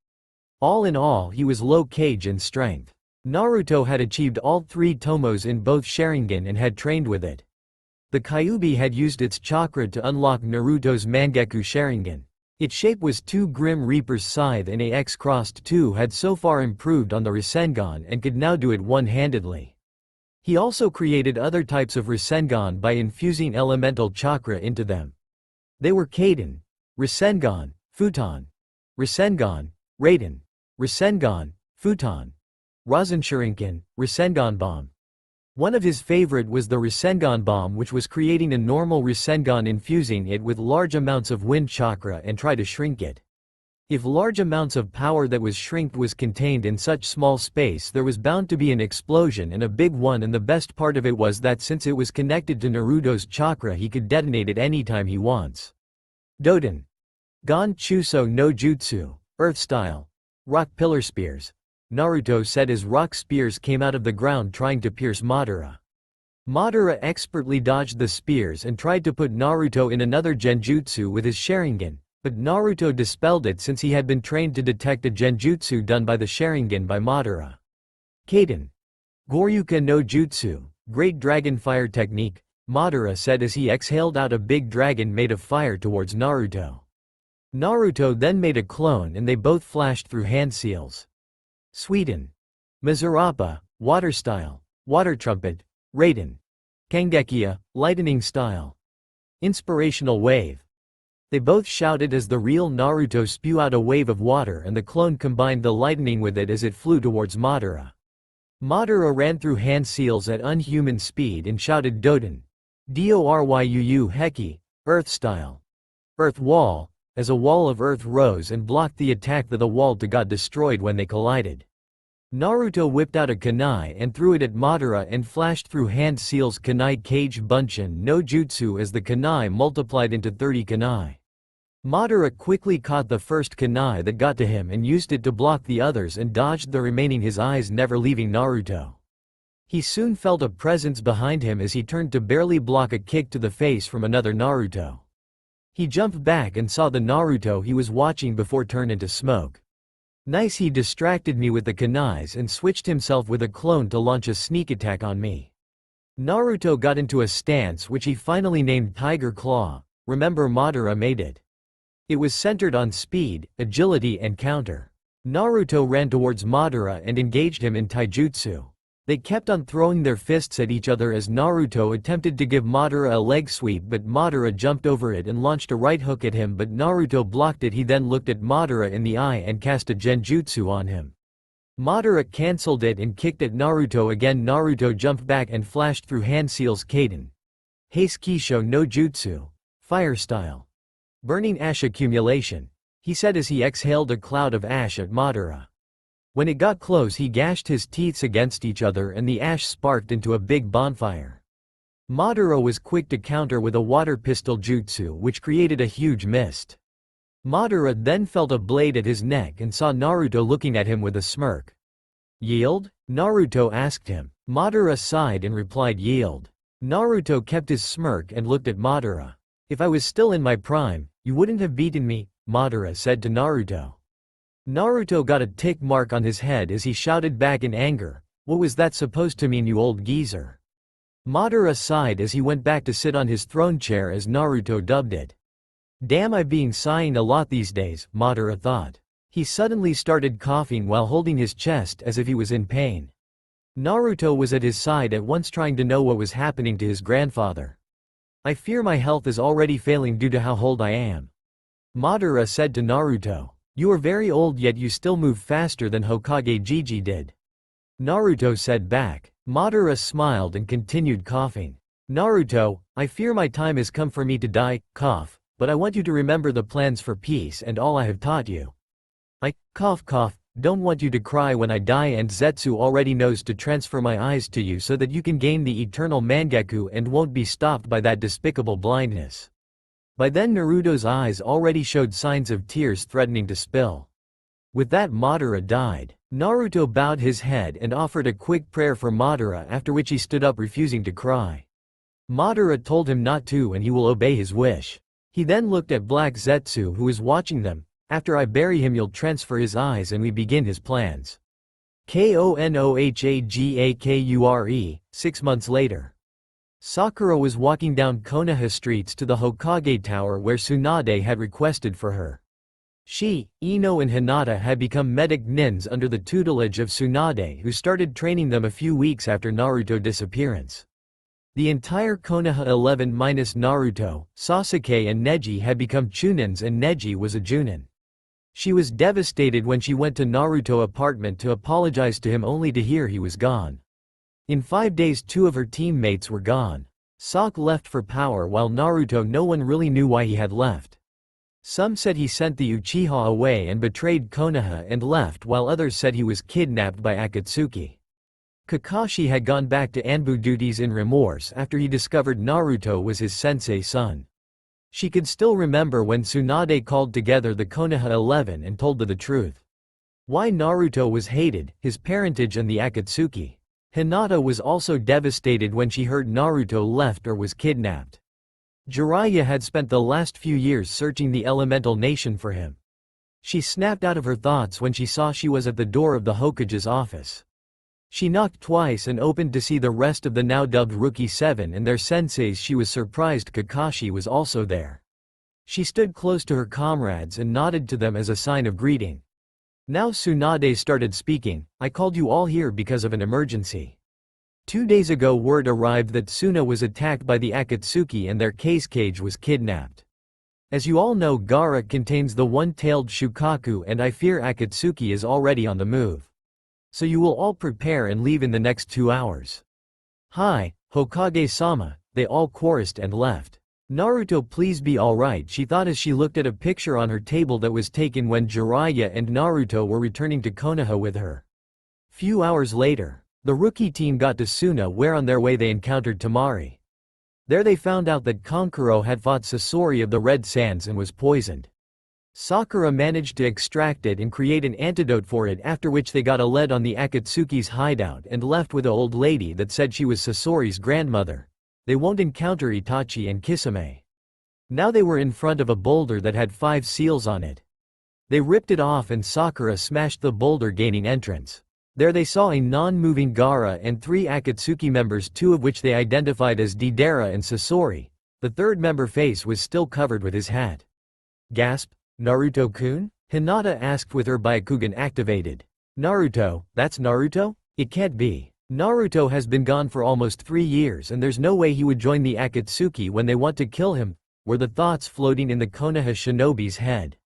A: All in all he was low kage in strength. Naruto had achieved all 3 tomos in both Sharingan and had trained with it. The Kyuubi had used its chakra to unlock Naruto's Mangekyou Sharingan. Its shape was 2 Grim Reaper's scythe and AX Crossed 2 had so far improved on the Rasengan and could now do it one-handedly. He also created other types of Rasengan by infusing elemental chakra into them. They were Kaden, Rasengan, Futon, Rasengan, Raiden, Rasengan, Futon, Rasenshuriken, Rasengan Bomb. One of his favorite was the Rasengan Bomb, which was creating a normal Rasengan, infusing it with large amounts of wind chakra and try to shrink it. If large amounts of power that was shrinked was contained in such small space, there was bound to be an explosion, and a big one, and the best part of it was that since it was connected to Naruto's chakra he could detonate it anytime he wants. Doden. Gon Chuso no Jutsu, Earth Style. Rock Pillar Spears. Naruto said as rock spears came out of the ground trying to pierce Madara. Madara expertly dodged the spears and tried to put Naruto in another genjutsu with his Sharingan, but Naruto dispelled it since he had been trained to detect a genjutsu done by the Sharingan by Madara. Kaden. Goryuka no Jutsu, Great Dragon Fire Technique, Madara said as he exhaled out a big dragon made of fire towards Naruto. Naruto then made a clone and they both flashed through hand seals. Sweden. Mizurappa, Water Style, Water Trumpet, Raiden. Kangekia, Lightning Style. Inspirational Wave. They both shouted as the real Naruto spew out a wave of water and the clone combined the lightning with it as it flew towards Madara. Madara ran through hand seals at unhuman speed and shouted Doden. Doryuu Heki, Earth Style. Earth Wall, as a wall of earth rose and blocked the attack that the wall got destroyed when they collided. Naruto whipped out a kunai and threw it at Madara and flashed through hand seals kunai kage bunshin no jutsu as the kunai multiplied into 30 kunai. Madara quickly caught the first kunai that got to him and used it to block the others and dodged the remaining, his eyes never leaving Naruto. He soon felt a presence behind him as he turned to barely block a kick to the face from another Naruto. He jumped back and saw the Naruto he was watching before turn into smoke. Nice, he distracted me with the kunais and switched himself with a clone to launch a sneak attack on me. Naruto got into a stance which he finally named Tiger Claw. Remember, Madara made it. It was centered on speed, agility and counter. Naruto ran towards Madara and engaged him in taijutsu. They kept on throwing their fists at each other as Naruto attempted to give Madara a leg sweep, but Madara jumped over it and launched a right hook at him, but Naruto blocked it. He then looked at Madara in the eye and cast a genjutsu on him. Madara cancelled it and kicked at Naruto again. Naruto jumped back and flashed through Hanseal's Kaden. Heisukisho no Jutsu. Fire style. Burning ash accumulation, he said as he exhaled a cloud of ash at Madara. When it got close, he gashed his teeth against each other and the ash sparked into a big bonfire. Madara was quick to counter with a water pistol jutsu which created a huge mist. Madara then felt a blade at his neck and saw Naruto looking at him with a smirk. "Yield?" Naruto asked him. Madara sighed and replied, "Yield." Naruto kept his smirk and looked at Madara. "If I was still in my prime, you wouldn't have beaten me," Madara said to Naruto. Naruto got a tick mark on his head as he shouted back in anger, "What was that supposed to mean, you old geezer?" Madara sighed as he went back to sit on his throne chair as Naruto dubbed it. "Damn, I've been sighing a lot these days," Madara thought. He suddenly started coughing while holding his chest as if he was in pain. Naruto was at his side at once, trying to know what was happening to his grandfather. "I fear my health is already failing due to how old I am," Madara said to Naruto. "You are very old, yet you still move faster than Hokage Gigi did," Naruto said back. Madara smiled and continued coughing. "Naruto, I fear my time has come for me to die, cough, but I want you to remember the plans for peace and all I have taught you. I, cough, don't want you to cry when I die, and Zetsu already knows to transfer my eyes to you so that you can gain the eternal Mangekyou and won't be stopped by that despicable blindness." By then Naruto's eyes already showed signs of tears threatening to spill. With that, Madara died. Naruto bowed his head and offered a quick prayer for Madara, after which he stood up, refusing to cry. Madara told him not to and he will obey his wish. He then looked at Black Zetsu, who was watching them. "After I bury him, you'll transfer his eyes and we begin his plans." Konohagakure. 6 months later. Sakura was walking down Konoha streets to the Hokage Tower where Tsunade had requested for her. She, Ino and Hinata had become medic nins under the tutelage of Tsunade, who started training them a few weeks after Naruto's disappearance. The entire Konoha 11 minus Naruto, Sasuke and Neji had become Chunins and Neji was a Junin. She was devastated when she went to Naruto's apartment to apologize to him, only to hear he was gone. In 5 days 2 of her teammates were gone. Sasuke left for power, while Naruto, no one really knew why he had left. Some said he sent the Uchiha away and betrayed Konoha and left, while others said he was kidnapped by Akatsuki. Kakashi had gone back to Anbu duties in remorse after he discovered Naruto was his sensei's son. She could still remember when Tsunade called together the Konoha 11 and told the truth. Why Naruto was hated, his parentage and the Akatsuki. Hinata was also devastated when she heard Naruto left or was kidnapped. Jiraiya had spent the last few years searching the elemental nation for him. She snapped out of her thoughts when she saw she was at the door of the Hokage's office. She knocked twice and opened to see the rest of the now dubbed Rookie 7 and their senseis. She was surprised Kakashi was also there. She stood close to her comrades and nodded to them as a sign of greeting. Now Tsunade started speaking. "I called you all here because of an emergency. 2 days ago word arrived that Suna was attacked by the Akatsuki and their case cage was kidnapped. As you all know, Gaara contains the one-tailed Shukaku and I fear Akatsuki is already on the move. So you will all prepare and leave in the next 2 hours." "Hi, Hokage-sama," they all chorused and left. Naruto, please be alright, she thought as she looked at a picture on her table that was taken when Jiraiya and Naruto were returning to Konoha with her. Few hours later, the rookie team got to Suna, where on their way they encountered Temari. There they found out that Kankuro had fought Sasori of the Red Sands and was poisoned. Sakura managed to extract it and create an antidote for it, after which they got a lead on the Akatsuki's hideout and left with an old lady that said she was Sasori's grandmother. They won't encounter Itachi and Kisame. Now they were in front of a boulder that had 5 seals on it. They ripped it off and Sakura smashed the boulder, gaining entrance. There they saw a non-moving Gaara and 3 Akatsuki members, 2 of which they identified as Deidara and Sasori. The third member face was still covered with his hat. Gasp, Naruto-kun? Hinata asked with her Byakugan activated. Naruto, that's Naruto? It can't be. Naruto has been gone for almost 3 years and there's no way he would join the Akatsuki when they want to kill him, were the thoughts floating in the Konoha shinobi's head.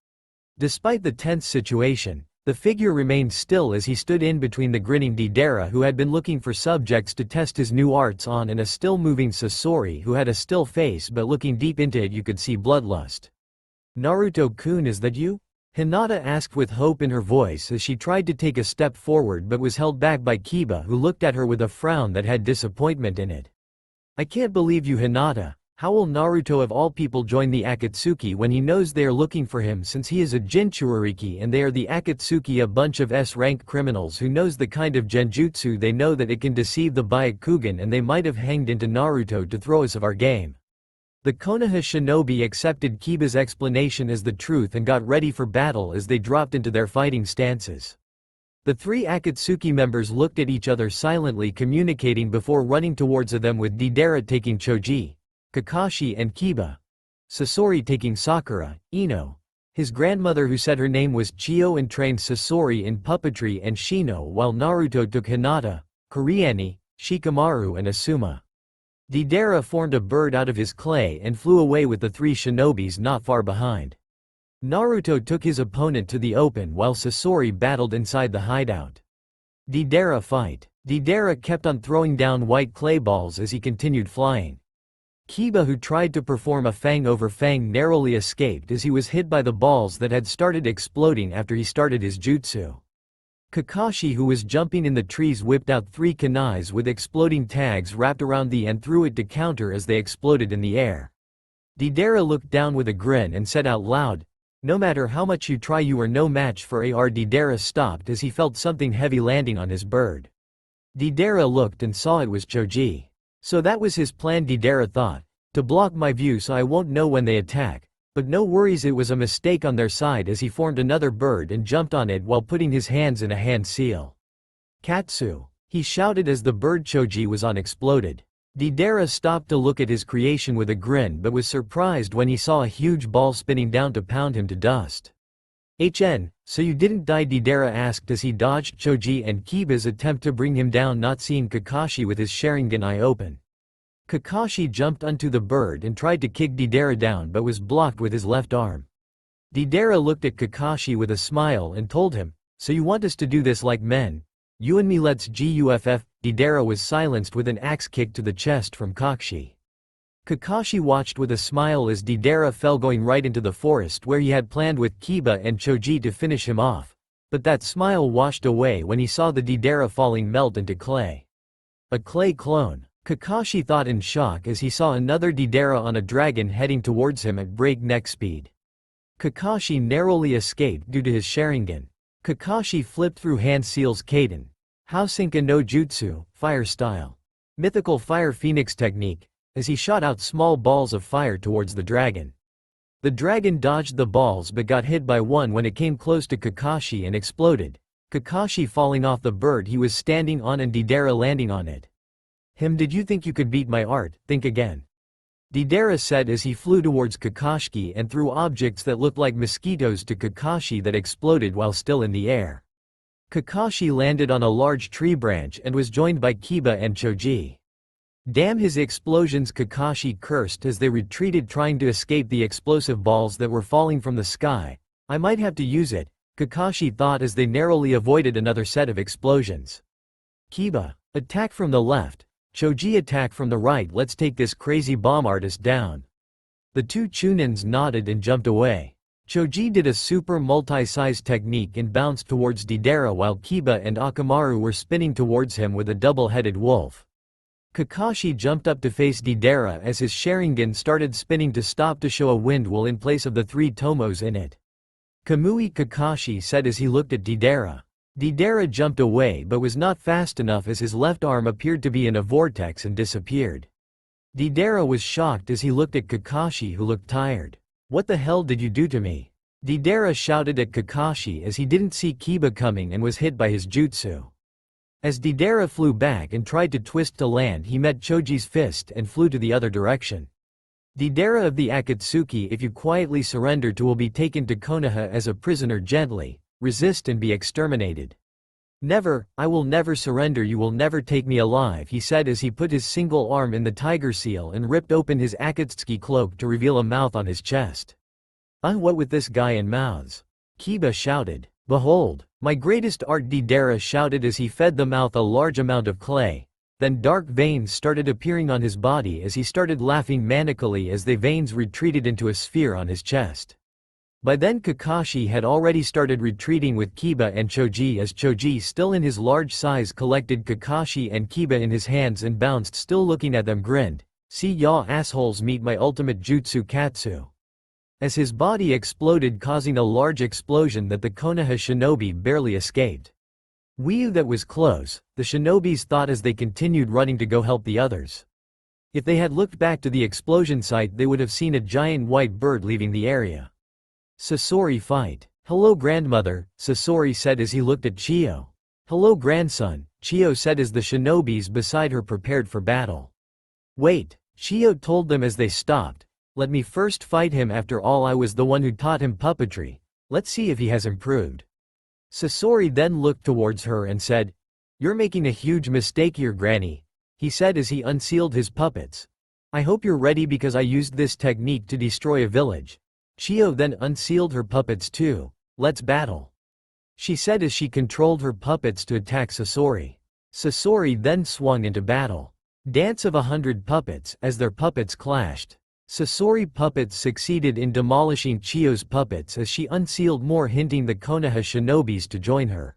A: Despite the tense situation, the figure remained still as he stood in between the grinning Deidara, who had been looking for subjects to test his new arts on, and a still-moving Sasori who had a still face but looking deep into it you could see bloodlust. Naruto-kun, is that you? Hinata asked with hope in her voice as she tried to take a step forward but was held back by Kiba, who looked at her with a frown that had disappointment in it. I can't believe you, Hinata. How will Naruto of all people join the Akatsuki when he knows they are looking for him, since he is a Jinchuriki and they are the Akatsuki, a bunch of S-rank criminals who knows the kind of genjutsu they know that it can deceive the Byakugan, and they might have hanged into Naruto to throw us of our game. The Konoha shinobi accepted Kiba's explanation as the truth and got ready for battle as they dropped into their fighting stances. The 3 Akatsuki members looked at each other silently, communicating before running towards them, with Deidara taking Choji, Kakashi and Kiba, Sasori taking Sakura, Ino, his grandmother who said her name was Chio and trained Sasori in puppetry, and Shino, while Naruto took Hinata, Kuriani, Shikamaru and Asuma. Deidara formed a bird out of his clay and flew away with the 3 shinobis not far behind. Naruto took his opponent to the open while Sasori battled inside the hideout. Deidara fight. Deidara kept on throwing down white clay balls as he continued flying. Kiba, who tried to perform a fang over fang, narrowly escaped as he was hit by the balls that had started exploding after he started his jutsu. Kakashi, who was jumping in the trees, whipped out 3 kunais with exploding tags wrapped around the and threw it to counter as they exploded in the air. Deidara looked down with a grin and said out loud, "No matter how much you try, you are no match for AR." Deidara stopped as he felt something heavy landing on his bird. Deidara looked and saw it was Choji. So that was his plan, Deidara thought. To block my view so I won't know when they attack. But no worries, it was a mistake on their side, as he formed another bird and jumped on it while putting his hands in a hand seal. Katsu, he shouted as the bird Choji was on exploded. Deidara stopped to look at his creation with a grin but was surprised when he saw a huge ball spinning down to pound him to dust. So you didn't die?" Deidara asked as he dodged Choji and Kiba's attempt to bring him down, not seeing Kakashi with his Sharingan eye open. Kakashi jumped onto the bird and tried to kick Deidara down but was blocked with his left arm. Deidara looked at Kakashi with a smile and told him, "So you want us to do this like men? You and me, let's guff." Deidara was silenced with an axe kick to the chest from Kakashi. Kakashi watched with a smile as Deidara fell, going right into the forest where he had planned with Kiba and Choji to finish him off. But that smile washed away when he saw the Deidara falling melt into clay. A clay clone, Kakashi thought in shock as he saw another Deidara on a dragon heading towards him at breakneck speed. Kakashi narrowly escaped due to his Sharingan. Kakashi flipped through hand seals Kaden. Housenka no Jutsu, fire style. Mythical fire phoenix technique, as he shot out small balls of fire towards the dragon. The dragon dodged the balls but got hit by one when it came close to Kakashi and exploded, Kakashi falling off the bird he was standing on and Deidara landing on it. Did you think you could beat my art? Think again." Deidara said as he flew towards Kakashi and threw objects that looked like mosquitoes to Kakashi that exploded while still in the air. Kakashi landed on a large tree branch and was joined by Kiba and Choji. "Damn his explosions," Kakashi cursed as they retreated, trying to escape the explosive balls that were falling from the sky. "I might have to use it," Kakashi thought as they narrowly avoided another set of explosions. Kiba, attack from the left. Choji, attack from the right. Let's take this crazy bomb artist down. The 2 Chunins nodded and jumped away. Choji did a super multi-size technique and bounced towards Deidara while Kiba and Akamaru were spinning towards him with a double-headed wolf. Kakashi jumped up to face Deidara as his Sharingan started spinning to stop to show a wind wheel in place of the 3 tomos in it. "Kamui," Kakashi said as he looked at Deidara. Deidara jumped away but was not fast enough as his left arm appeared to be in a vortex and disappeared. Deidara was shocked as he looked at Kakashi, who looked tired. "What the hell did you do to me?" Deidara shouted at Kakashi as he didn't see Kiba coming and was hit by his jutsu. As Deidara flew back and tried to twist to land, he met Choji's fist and flew to the other direction. Deidara of the Akatsuki, if you quietly surrender to will be taken to Konoha as a prisoner gently, resist and be exterminated. Never, I will never surrender, you will never take me alive, he said as he put his single arm in the tiger seal and ripped open his Akatsuki cloak to reveal a mouth on his chest. What with this guy and mouths? Kiba shouted. Behold, my greatest art, Deidara shouted as he fed the mouth a large amount of clay. Then dark veins started appearing on his body as he started laughing manically as the veins retreated into a sphere on his chest. By then Kakashi had already started retreating with Kiba and Choji as Choji, still in his large size, collected Kakashi and Kiba in his hands and bounced, still looking at them, grinned. See ya assholes, meet my ultimate jutsu Katsu. As his body exploded, causing a large explosion that the Konoha shinobi barely escaped. Whew, that was close, the shinobis thought as they continued running to go help the others. If they had looked back to the explosion site, they would have seen a giant white bird leaving the area. Sasori fight. Hello grandmother, Sasori said as he looked at Chiyo. Hello grandson, Chiyo said as the shinobis beside her prepared for battle. Wait, Chiyo told them as they stopped. Let me first fight him, after all I was the one who taught him puppetry. Let's see if he has improved. Sasori then looked towards her and said, You're making a huge mistake here, Granny, he said as he unsealed his puppets. I hope you're ready because I used this technique to destroy a village. Chiyo then unsealed her puppets too. Let's battle, she said as she controlled her puppets to attack Sasori. Sasori then swung into battle. Dance of 100 puppets as their puppets clashed. Sasori puppets succeeded in demolishing Chiyo's puppets as she unsealed more, hinting the Konoha shinobis to join her.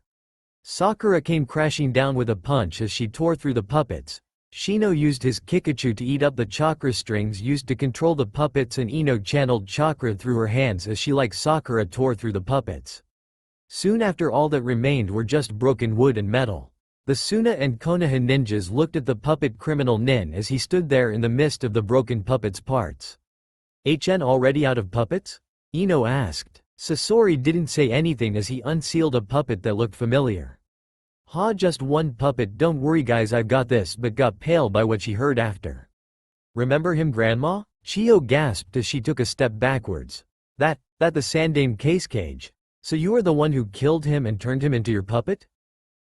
A: Sakura came crashing down with a punch as she tore through the puppets. Shino used his Kikachu to eat up the chakra strings used to control the puppets, and Ino channeled chakra through her hands as she, like Sakura, tore through the puppets. Soon after, all that remained were just broken wood and metal. The Suna and Konoha ninjas looked at the puppet criminal Nin as he stood there in the midst of the broken puppets' parts. HN already out of puppets? Ino asked. Sasori didn't say anything as he unsealed a puppet that looked familiar. Ha, just one puppet, don't worry guys, I've got this, but got pale by what she heard after. Remember him, Grandma? Chiyo gasped as she took a step backwards. That the Sandame cage. So you are the one who killed him and turned him into your puppet?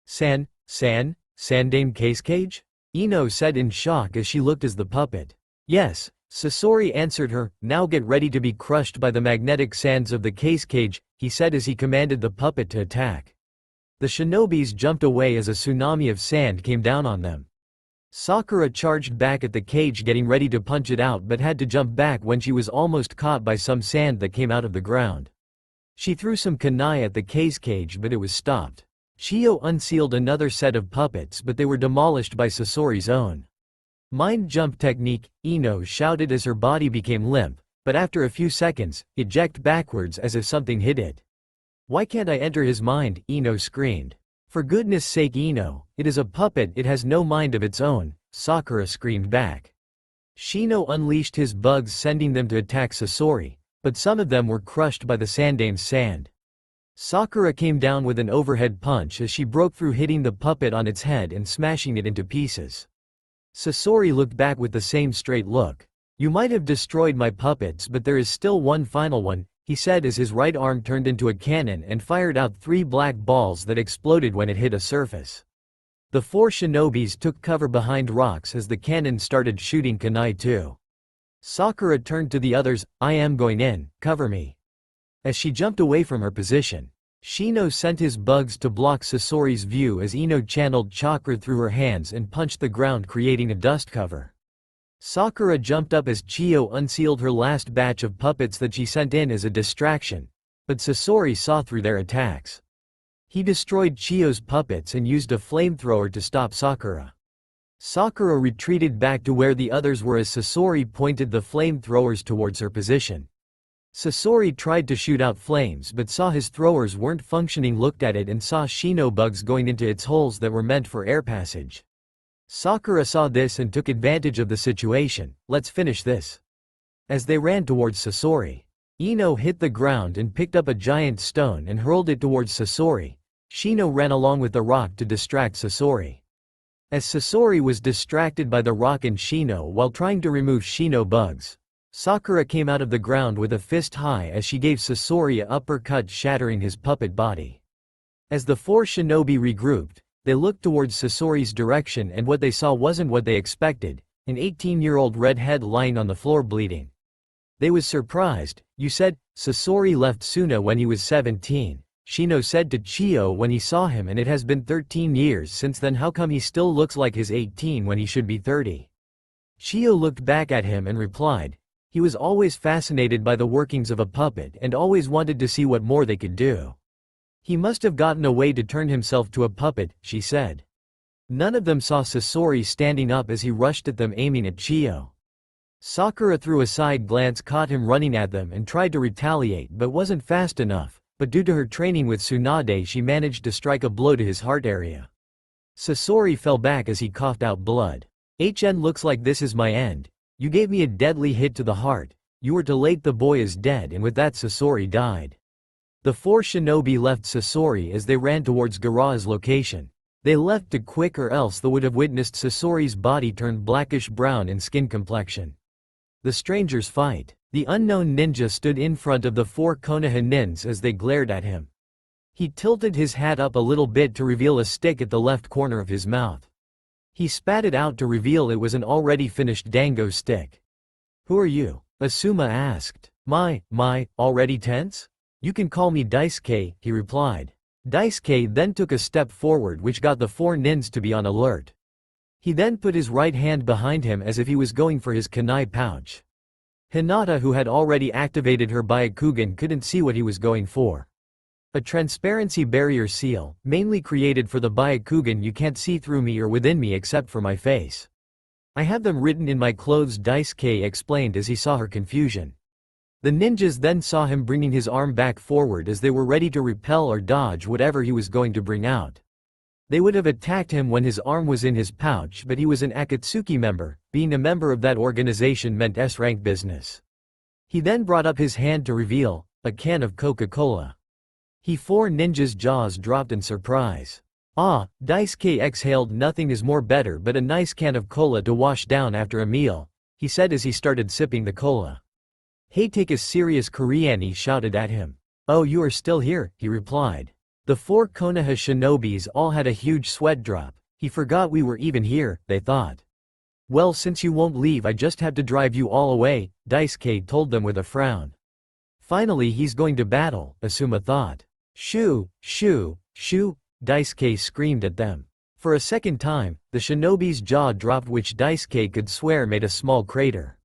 A: Sandame cage? Ino said in shock as she looked as the puppet. Yes, Sasori answered her. Now get ready to be crushed by the magnetic sands of the cage, he said as he commanded the puppet to attack. The shinobis jumped away as a tsunami of sand came down on them. Sakura charged back at the cage, getting ready to punch it out, but had to jump back when she was almost caught by some sand that came out of the ground. She threw some kunai at the cage, but it was stopped. Chiyo unsealed another set of puppets, but they were demolished by Sasori's own mind jump technique, Ino shouted as her body became limp, but after a few seconds, it ejected backwards as if something hit it. Why can't I enter his mind? Ino screamed. For goodness sake, Ino, it is a puppet, it has no mind of its own, Sakura screamed back. Shino unleashed his bugs, sending them to attack Sasori, but some of them were crushed by the Sandame's sand. Sakura came down with an overhead punch as she broke through, hitting the puppet on its head and smashing it into pieces. Sasori looked back with the same straight look. You might have destroyed my puppets, but there is still one final one, he said as his right arm turned into a cannon and fired out 3 black balls that exploded when it hit a surface. The 4 shinobis took cover behind rocks as the cannon started shooting kunai too. Sakura turned to the others. I am going in, cover me. As she jumped away from her position, Shino sent his bugs to block Sasori's view as Ino channeled chakra through her hands and punched the ground, creating a dust cover. Sakura jumped up as Chiyo unsealed her last batch of puppets that she sent in as a distraction, but Sasori saw through their attacks. He destroyed Chiyo's puppets and used a flamethrower to stop Sakura. Sakura retreated back to where the others were as Sasori pointed the flamethrowers towards her position. Sasori tried to shoot out flames but saw his throwers weren't functioning, looked at it and saw Shino bugs going into its holes that were meant for air passage. Sakura saw this and took advantage of the situation. Let's finish this. As they ran towards Sasori, Ino hit the ground and picked up a giant stone and hurled it towards Sasori. Shino ran along with the rock to distract Sasori. As Sasori was distracted by the rock and Shino while trying to remove Shino bugs, Sakura came out of the ground with a fist high as she gave Sasori a uppercut, shattering his puppet body. As the four shinobi regrouped, they looked towards Sasori's direction, and what they saw wasn't what they expected: an 18-year-old redhead lying on the floor bleeding. They was surprised. "You said Sasori left Suna when he was 17. Shino said to Chio when he saw him, and it has been 13 years since then. How come he still looks like he's 18 when he should be 30? Chio looked back at him and replied, "He was always fascinated by the workings of a puppet and always wanted to see what more they could do. He must have gotten a way to turn himself to a puppet," she said. None of them saw Sasori standing up as he rushed at them, aiming at Chio. Sakura threw a side glance, caught him running at them, and tried to retaliate but wasn't fast enough, but due to her training with Tsunade she managed to strike a blow to his heart area. Sasori fell back as he coughed out blood. "HN, looks like this is my end. You gave me a deadly hit to the heart. You were too late, the boy is dead," and with that Sasori died. The four shinobi left Sasori as they ran towards Gaara's location. They left too quick, or else they would have witnessed Sasori's body turn blackish-brown in skin complexion. The strangers fight. The unknown ninja stood in front of the four Konoha nins as they glared at him. He tilted his hat up a little bit to reveal a stick at the left corner of his mouth. He spat it out to reveal it was an already finished dango stick. "Who are you?" Asuma asked. My, already tense? "You can call me Daisuke," he replied. Daisuke then took a step forward, which got the four nins to be on alert. He then put his right hand behind him as if he was going for his kunai pouch. Hinata, who had already activated her Byakugan, couldn't see what he was going for. A transparency barrier seal, mainly created for the Byakugan. "You can't see through me or within me except for my face. I have them written in my clothes," Daisuke explained as he saw her confusion. The ninjas then saw him bringing his arm back forward as they were ready to repel or dodge whatever he was going to bring out. They would have attacked him when his arm was in his pouch, but he was an Akatsuki member. Being a member of that organization meant S-rank business. He then brought up his hand to reveal a can of Coca-Cola. Four ninjas' jaws dropped in surprise. "Ah," Daisuke exhaled. "Nothing is more better but a nice can of cola to wash down after a meal," he said as he started sipping the cola. "Hey, take a serious," Kuriani shouted at him. "Oh, you are still here," he replied. The four Konoha shinobis all had a huge sweat drop. "He forgot we were even here," they thought. "Well, since you won't leave, I just have to drive you all away," Daisuke told them with a frown. "Finally he's going to battle," Asuma thought. "Shoo, shoo, shoo," Daisuke screamed at them. For a second time, the shinobi's jaw dropped, which Daisuke could swear made a small crater.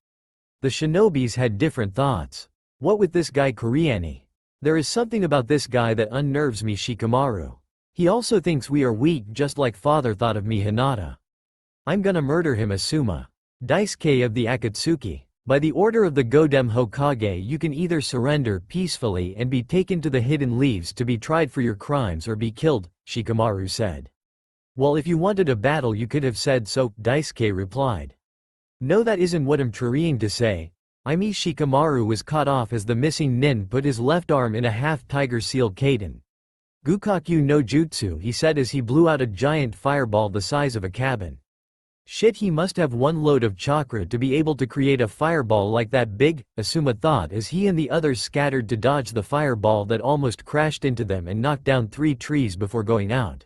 A: The shinobis had different thoughts. "What with this guy Kuriani? There is something about this guy that unnerves me, Shikamaru. He also thinks we are weak, just like father thought of me, Hinata. I'm gonna murder him." Asuma. Daisuke of the Akatsuki. "By the order of the Godem Hokage, you can either surrender peacefully and be taken to the Hidden Leaves to be tried for your crimes, or be killed," Shikamaru said. "Well, if you wanted a battle you could have said so," Daisuke replied. "No, that isn't what I'm trying to say. Shikamaru was cut off as the missing nin put his left arm in a half-tiger seal kaiden. "Gukaku no jutsu," he said as he blew out a giant fireball the size of a cabin. "Shit, he must have one load of chakra to be able to create a fireball like that big," Asuma thought as he and the others scattered to dodge the fireball that almost crashed into them and knocked down 3 trees before going out.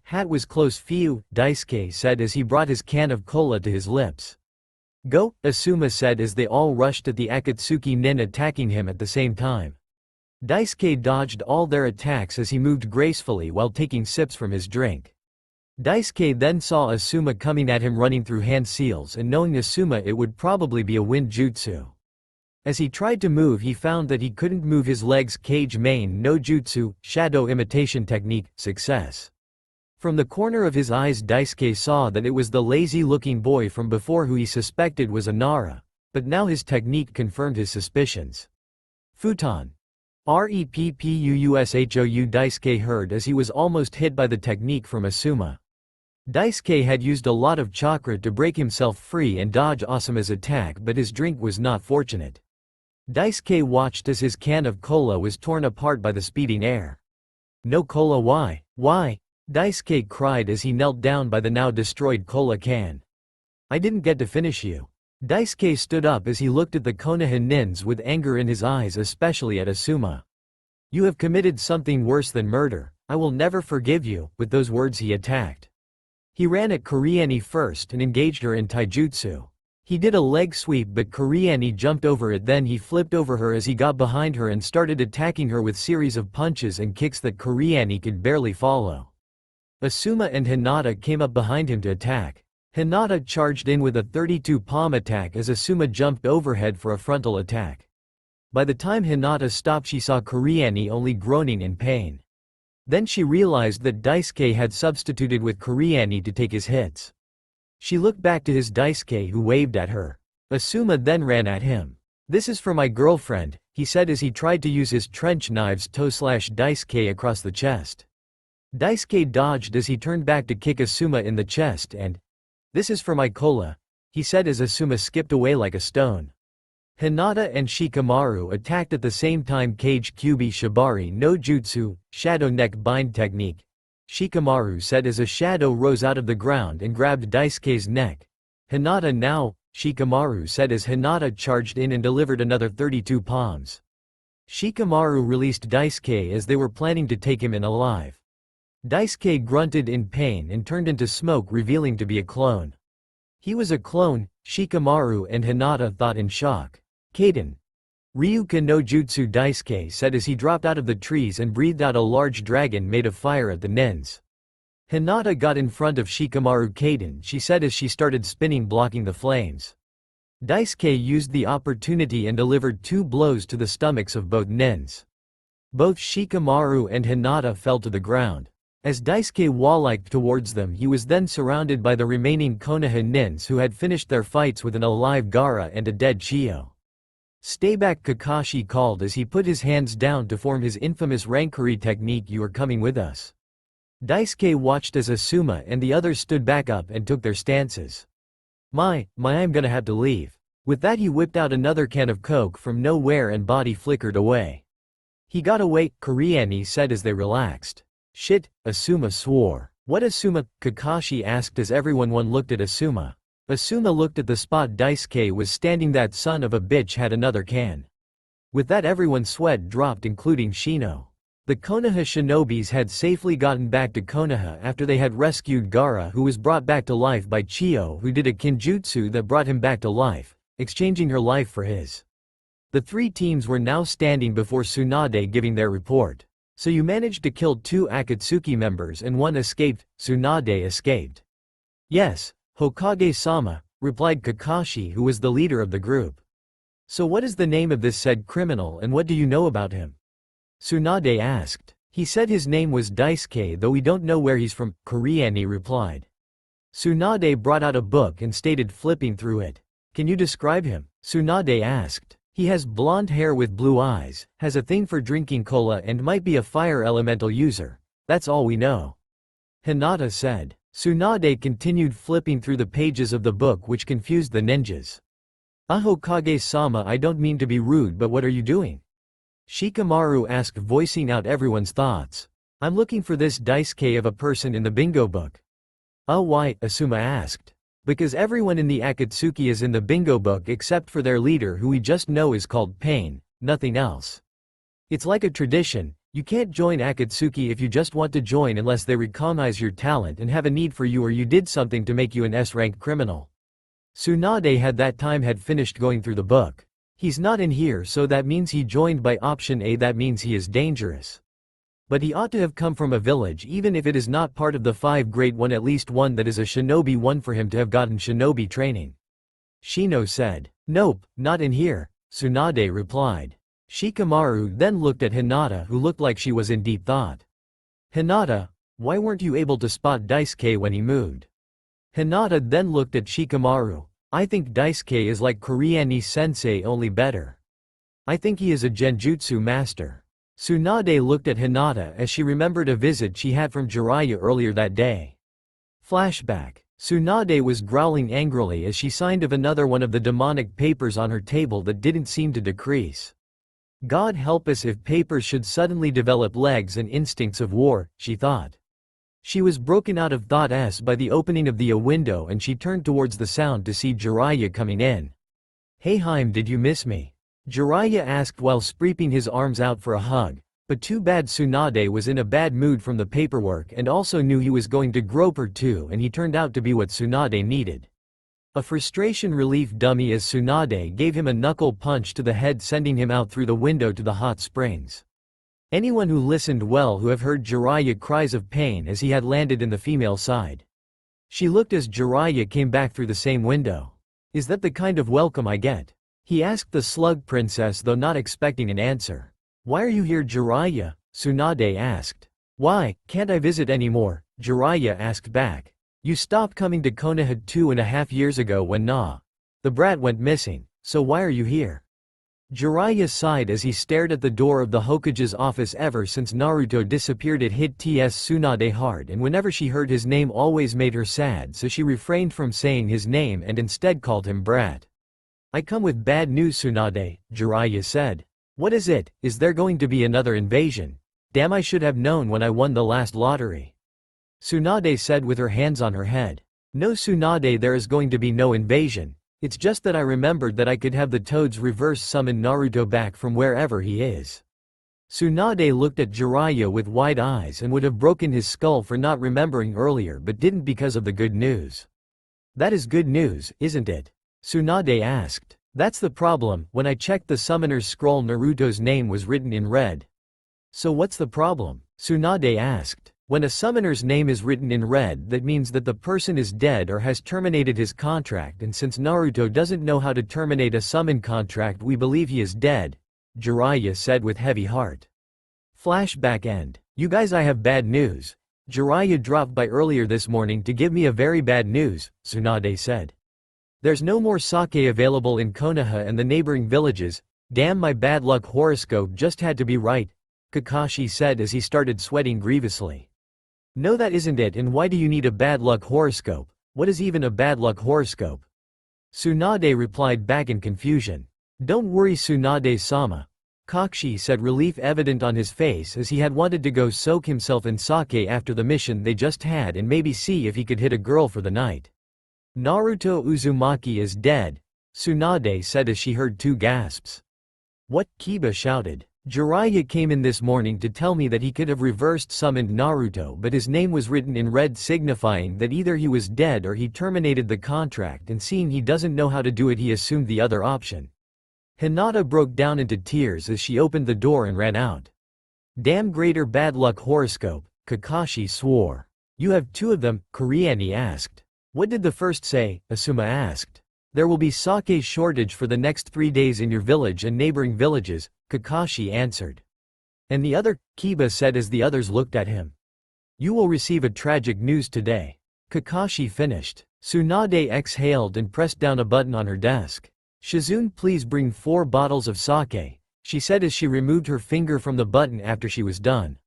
A: Hat was close. "Phew," Daisuke said as he brought his can of cola to his lips. "Go," Asuma said as they all rushed at the Akatsuki nin, attacking him at the same time. Daisuke dodged all their attacks as he moved gracefully while taking sips from his drink. Daisuke then saw Asuma coming at him, running through hand seals, and knowing Asuma it would probably be a wind jutsu. As he tried to move, he found that he couldn't move his legs. Kage main no jutsu, shadow imitation technique, success. From the corner of his eyes Daisuke saw that it was the lazy-looking boy from before who he suspected was a Nara, but now his technique confirmed his suspicions. Futon. Reppushou, Daisuke heard as he was almost hit by the technique from Asuma. Daisuke had used a lot of chakra to break himself free and dodge Asuma's attack, but his drink was not fortunate. Daisuke watched as his can of cola was torn apart by the speeding air. No cola, why? Why? Daisuke cried as he knelt down by the now destroyed cola can. I didn't get to finish you. Daisuke stood up as he looked at the Konoha nins with anger in his eyes, especially at Asuma. You have committed something worse than murder. I will never forgive you. With those words he attacked. He ran at Kuriani first and engaged her in taijutsu. He did a leg sweep but Kuriani jumped over it, then he flipped over her as he got behind her and started attacking her with series of punches and kicks that Kuriani could barely follow. Asuma and Hinata came up behind him to attack. Hinata charged in with a 32 palm attack as Asuma jumped overhead for a frontal attack. By the time Hinata stopped, she saw Kuriani only groaning in pain. Then she realized that Daisuke had substituted with Kuriani to take his hits. She looked back to his Daisuke, who waved at her. Asuma then ran at him. This is for my girlfriend, he said as he tried to use his trench knives to slash Daisuke across the chest. Daisuke dodged as he turned back to kick Asuma in the chest and, this is for my cola, he said as Asuma skipped away like a stone. Hinata and Shikamaru attacked at the same time. Kage Kyubi Shibari no Jutsu, shadow neck bind technique, Shikamaru said as a shadow rose out of the ground and grabbed Daisuke's neck. Hinata now, Shikamaru said as Hinata charged in and delivered another 32 palms. Shikamaru released Daisuke as they were planning to take him in alive. Daisuke grunted in pain and turned into smoke, revealing to be a clone. He was a clone, Shikamaru and Hinata thought in shock. Kaden. Ryuka no Jutsu, Daisuke said as he dropped out of the trees and breathed out a large dragon made of fire at the nins. Hinata got in front of Shikamaru. Kaden, she said as she started spinning, blocking the flames. Daisuke used the opportunity and delivered 2 blows to the stomachs of both nins. Both Shikamaru and Hinata fell to the ground. As Daisuke wall-liked towards them, he was then surrounded by the remaining Konoha nins who had finished their fights with an alive Gaara and a dead Chiyo. Stay back, Kakashi called as he put his hands down to form his infamous Rankuri technique. You are coming with us. Daisuke watched as Asuma and the others stood back up and took their stances. My, I'm gonna have to leave. With that he whipped out another can of coke from nowhere and body flickered away. He got away, Kuriani said as they relaxed. Shit, Asuma swore. What Asuma? Kakashi asked as everyone looked at Asuma. Asuma looked at the spot Daisuke was standing. That son of a bitch had another can. With that everyone's sweat dropped, including Shino. The Konoha shinobis had safely gotten back to Konoha after they had rescued Gaara, who was brought back to life by Chiyo, who did a kinjutsu that brought him back to life, exchanging her life for his. The 3 teams were now standing before Tsunade giving their report. So you managed to kill 2 Akatsuki members and 1 escaped. Tsunade escaped. Yes, Hokage-sama, replied Kakashi, who was the leader of the group. So what is the name of this said criminal and what do you know about him? Tsunade asked. He said his name was Daisuke, though we don't know where he's from, Kuriani replied. Tsunade brought out a book and stated, flipping through it. Can you describe him? Tsunade asked. He has blonde hair with blue eyes, has a thing for drinking cola and might be a fire elemental user. That's all we know. Hinata said. Tsunade continued flipping through the pages of the book, which confused the ninjas. Hokage-sama, I don't mean to be rude, but what are you doing? Shikamaru asked, voicing out everyone's thoughts. I'm looking for this Daisuke of a person in the bingo book. Why? Asuma asked. Because everyone in the Akatsuki is in the bingo book except for their leader, who we just know is called Pain, nothing else. It's like a tradition. You can't join Akatsuki if you just want to join unless they recognize your talent and have a need for you, or you did something to make you an S-rank criminal. Tsunade had finished going through the book. He's not in here, so that means he joined by option A. That means he is dangerous. But he ought to have come from a village, even if it is not part of the 5 great one, at least one that is a shinobi one for him to have gotten shinobi training. Shino said. Nope, not in here, Tsunade replied. Shikamaru then looked at Hinata, who looked like she was in deep thought. Hinata, why weren't you able to spot Daisuke when he moved? Hinata then looked at Shikamaru. I think Daisuke is like Kuriani-sensei, only better. I think he is a genjutsu master. Tsunade looked at Hinata as she remembered a visit she had from Jiraiya earlier that day. Flashback. Tsunade was growling angrily as she signed of another one of the demonic papers on her table that didn't seem to decrease. God help us if papers should suddenly develop legs and instincts of war, she thought. She was broken out of thought by the opening of the window and she turned towards the sound to see Jiraiya coming in. "Hey Haim, did you miss me?" Jiraiya asked while spreading his arms out for a hug, but too bad Tsunade was in a bad mood from the paperwork and also knew he was going to grope her too, and he turned out to be what Tsunade needed. A frustration relief dummy as Tsunade gave him a knuckle punch to the head, sending him out through the window to the hot springs. Anyone who listened well who have heard Jiraiya cries of pain as he had landed in the female side. She looked as Jiraiya came back through the same window. "Is that the kind of welcome I get?" he asked the slug princess, though not expecting an answer. "Why are you here, Jiraiya?" Tsunade asked. "Why, can't I visit anymore?" Jiraiya asked back. "You stopped coming to Konoha 2.5 years ago when the brat went missing, so why are you here?" Jiraiya sighed as he stared at the door of the Hokage's office. Ever since Naruto disappeared it hit Tsunade hard, and whenever she heard his name always made her sad, so she refrained from saying his name and instead called him brat. "I come with bad news, Tsunade," Jiraiya said. "What is it? Is there going to be another invasion? Damn, I should have known when I won the last lottery." Tsunade said with her hands on her head. "No Tsunade, there is going to be no invasion. It's just that I remembered that I could have the toads reverse summon Naruto back from wherever he is." Tsunade looked at Jiraiya with wide eyes and would have broken his skull for not remembering earlier, but didn't because of the good news. "That is good news, isn't it?" Tsunade asked. "That's the problem. When I checked the summoner's scroll, Naruto's name was written in red." "So what's the problem?" Tsunade asked. "When a summoner's name is written in red, that means that the person is dead or has terminated his contract, and since Naruto doesn't know how to terminate a summon contract, we believe he is dead," Jiraiya said with heavy heart. Flashback end. "You guys, I have bad news. Jiraiya dropped by earlier this morning to give me a very bad news," Tsunade said. "There's no more sake available in Konoha and the neighboring villages. Damn, my bad luck horoscope just had to be right," Kakashi said as he started sweating grievously. "No, that isn't it, and why do you need a bad luck horoscope? What is even a bad luck horoscope?" Tsunade replied back in confusion. "Don't worry, Tsunade-sama," Kakashi said, relief evident on his face, as he had wanted to go soak himself in sake after the mission they just had and maybe see if he could hit a girl for the night. "Naruto Uzumaki is dead," Tsunade said as she heard two gasps. "What?" Kiba shouted. "Jiraiya came in this morning to tell me that he could have reversed summoned Naruto, but his name was written in red, signifying that either he was dead or he terminated the contract, and seeing he doesn't know how to do it, he assumed the other option." Hinata broke down into tears as she opened the door and ran out. "Damn greater bad luck horoscope," Kakashi swore. "You have two of them?" Kuriani asked. "What did the first say?" Asuma asked. "There will be sake shortage for the next 3 days in your village and neighboring villages," Kakashi answered. "And the other?" Kiba said as the others looked at him. "You will receive a tragic news today," Kakashi finished. Tsunade exhaled and pressed down a button on her desk. "Shizune, please bring 4 bottles of sake," she said as she removed her finger from the button after she was done.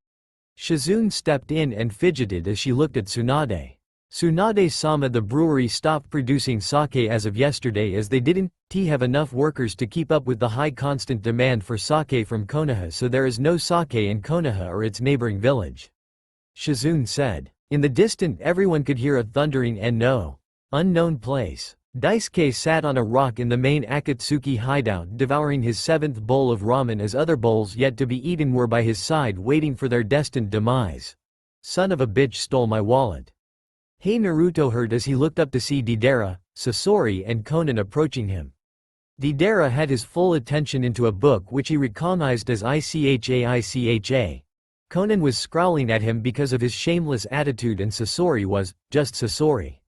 A: Shizune stepped in and fidgeted as she looked at Tsunade. "Tsunade-sama, the brewery stopped producing sake as of yesterday as they didn't have enough workers to keep up with the high constant demand for sake from Konoha, so there is no sake in Konoha or its neighboring village," Shizune said. In the distance everyone could hear a thundering and no unknown place. Daisuke sat on a rock in the main Akatsuki hideout, devouring his 7th bowl of ramen as other bowls yet to be eaten were by his side waiting for their destined demise. "Son of a bitch stole my wallet." Hey, Naruto heard as he looked up to see Deidara, Sasori and Konan approaching him. Deidara had his full attention into a book which he recognized as Icha. Konan was scowling at him because of his shameless attitude, and Sasori was just Sasori.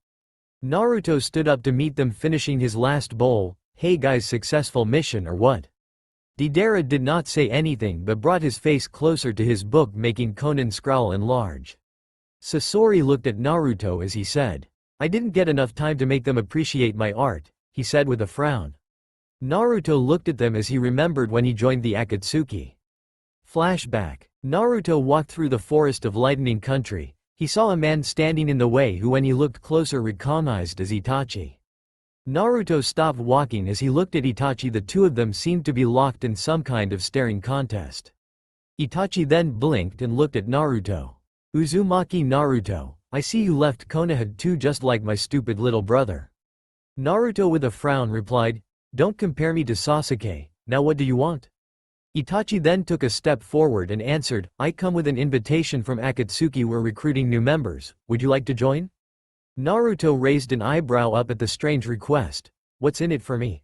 A: Naruto stood up to meet them, finishing his last bowl. "Hey guys, successful mission or what?" Deidara did not say anything but brought his face closer to his book, making Konan's scowl enlarge. Sasori looked at Naruto as he said, "I didn't get enough time to make them appreciate my art," he said with a frown. Naruto looked at them as he remembered when he joined the Akatsuki. Flashback. Naruto walked through the forest of Lightning Country, He saw a man standing in the way who when he looked closer recognized as Itachi. Naruto stopped walking as he looked at Itachi. The two of them seemed to be locked in some kind of staring contest. Itachi then blinked and looked at Naruto. Uzumaki Naruto, I see you left Konoha too, just like my stupid little brother. Naruto with a frown replied, don't compare me to Sasuke, now what do you want? Itachi then took a step forward and answered, I come with an invitation from Akatsuki. We're recruiting new members, would you like to join? Naruto raised an eyebrow up at the strange request. What's in it for me?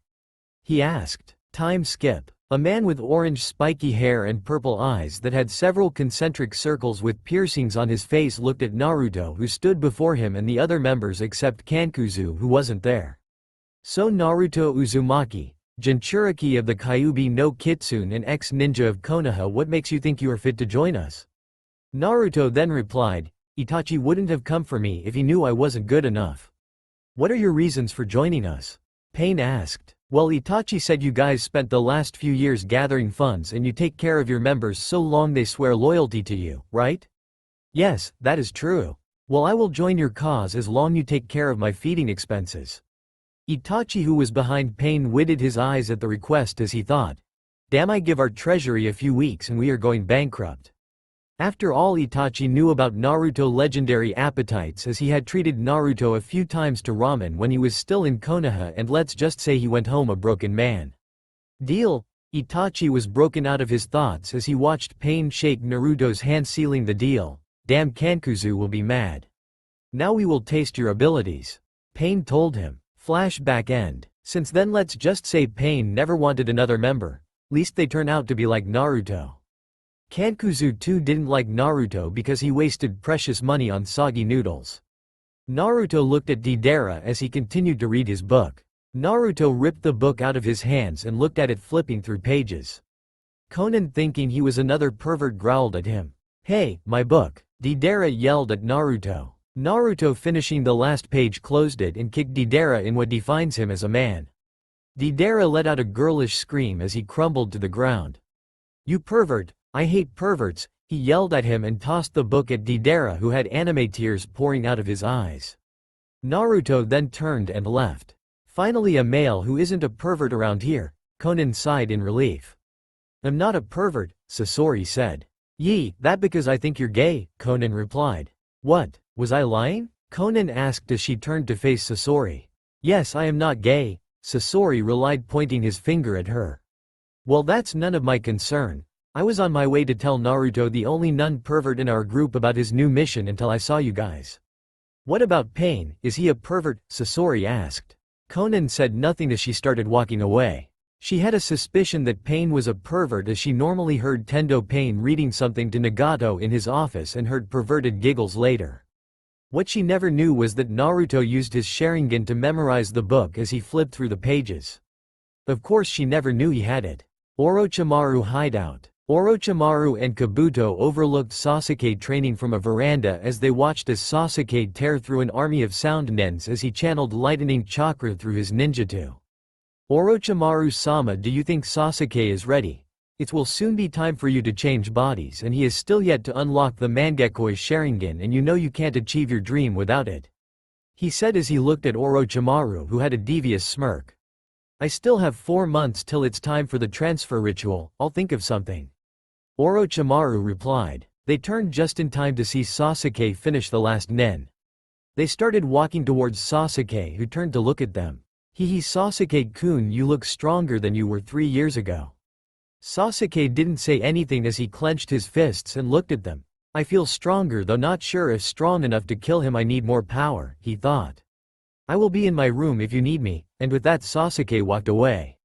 A: He asked. Time skip. A man with orange spiky hair and purple eyes that had several concentric circles with piercings on his face looked at Naruto, who stood before him, and the other members except Kankuzu, who wasn't there. So Naruto Uzumaki, Jinchuriki of the Kyuubi no Kitsune and ex-ninja of Konoha, what makes you think you are fit to join us? Naruto then replied, Itachi wouldn't have come for me if he knew I wasn't good enough. What are your reasons for joining us? Pain asked. Well, Itachi said you guys spent the last few years gathering funds and you take care of your members so long they swear loyalty to you, right? Yes, that is true. Well, I will join your cause as long you take care of my feeding expenses. Itachi, who was behind Pain, witted his eyes at the request as he thought, damn, I give our treasury a few weeks and we are going bankrupt. After all, Itachi knew about Naruto's legendary appetites, as he had treated Naruto a few times to ramen when he was still in Konoha, and let's just say he went home a broken man. Deal? Itachi was broken out of his thoughts as he watched Pain shake Naruto's hand, sealing the deal. Damn, Kankuzu will be mad. Now we will taste your abilities. Pain told him. Flashback end. Since then, let's just say Pain never wanted another member. Least they turn out to be like Naruto. Kankuzu too didn't like Naruto because he wasted precious money on soggy noodles. Naruto looked at Deidara as he continued to read his book. Naruto ripped the book out of his hands and looked at it, flipping through pages. Conan, thinking he was another pervert, growled at him. Hey, my book! Deidara yelled at Naruto. Naruto, finishing the last page, closed it and kicked Deidara in what defines him as a man. Deidara let out a girlish scream as he crumbled to the ground. You pervert! I hate perverts, he yelled at him and tossed the book at Deidara, who had anime tears pouring out of his eyes. Naruto then turned and left. Finally, a male who isn't a pervert around here, Conan sighed in relief. I'm not a pervert, Sasori said. Yee, that because I think you're gay, Conan replied. What, was I lying? Conan asked as she turned to face Sasori. Yes, I am not gay, Sasori relied, pointing his finger at her. Well, that's none of my concern. I was on my way to tell Naruto, the only non-pervert in our group, about his new mission until I saw you guys. What about Pain, is he a pervert? Sasori asked. Conan said nothing as she started walking away. She had a suspicion that Pain was a pervert, as she normally heard Tendo Pain reading something to Nagato in his office and heard perverted giggles later. What she never knew was that Naruto used his Sharingan to memorize the book as he flipped through the pages. Of course, she never knew he had it. Orochimaru hideout. Orochimaru and Kabuto overlooked Sasuke training from a veranda as they watched as Sasuke tear through an army of sound nens as he channeled lightning chakra through his ninjutsu. Orochimaru-sama, do you think Sasuke is ready? It will soon be time for you to change bodies, and he is still yet to unlock the Mangekoi Sharingan, and you know you can't achieve your dream without it. He said as he looked at Orochimaru, who had a devious smirk. I still have 4 months till it's time for the transfer ritual, I'll think of something. Orochimaru replied. They turned just in time to see Sasuke finish the last nen. They started walking towards Sasuke, who turned to look at them. Hee Sasuke-kun, you look stronger than you were 3 years ago. Sasuke didn't say anything as he clenched his fists and looked at them. I feel stronger, though not sure if strong enough to kill him. I need more power, he thought. I will be in my room if you need me, and with that Sasuke walked away.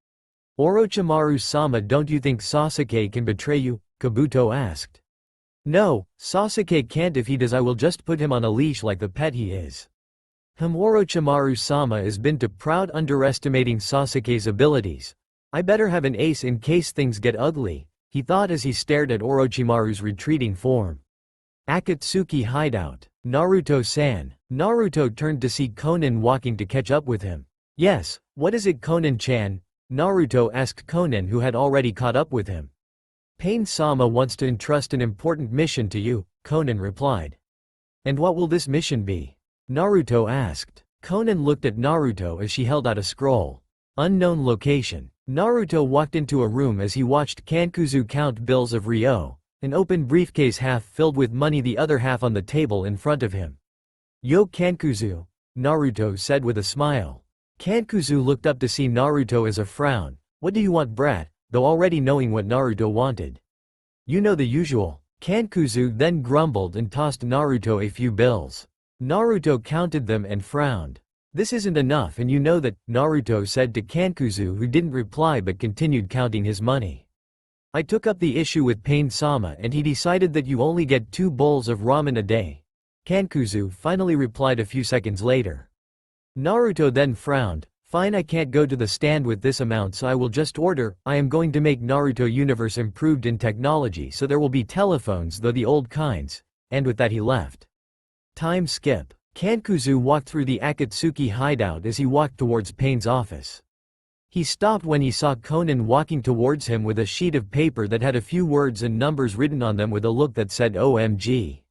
A: Orochimaru-sama, don't you think Sasuke can betray you? Kabuto asked. No, Sasuke can't. If he does, I will just put him on a leash like the pet he is. Orochimaru-sama has been too proud, underestimating Sasuke's abilities. I better have an ace in case things get ugly, he thought as he stared at Orochimaru's retreating form. Akatsuki hideout. Naruto-san. Naruto turned to see Conan walking to catch up with him. Yes, what is it, Conan-chan? Naruto asked Conan, who had already caught up with him. Pain-sama wants to entrust an important mission to you, Conan replied. And what will this mission be? Naruto asked. Konan looked at Naruto as she held out a scroll. Unknown location. Naruto walked into a room as he watched Kankuzu count bills of Ryo, an open briefcase half filled with money, the other half on the table in front of him. Yo Kankuzu, Naruto said with a smile. Kankuzu looked up to see Naruto as a frown. What do you want, brat? Though already knowing what Naruto wanted. You know the usual. Kankuzu then grumbled and tossed Naruto a few bills. Naruto counted them and frowned. This isn't enough, and you know that, Naruto said to Kankuzu, who didn't reply but continued counting his money. I took up the issue with Pain-sama and he decided that you only get 2 bowls of ramen a day. Kankuzu finally replied a few seconds later. Naruto then frowned. Fine, I can't go to the stand with this amount, so I will just order. I am going to make Naruto universe improved in technology, so there will be telephones, though the old kinds. And with that he left. Time skip. Kankuzu walked through the Akatsuki hideout as he walked towards Pain's office. He stopped when he saw Konan walking towards him with a sheet of paper that had a few words and numbers written on them with a look that said OMG.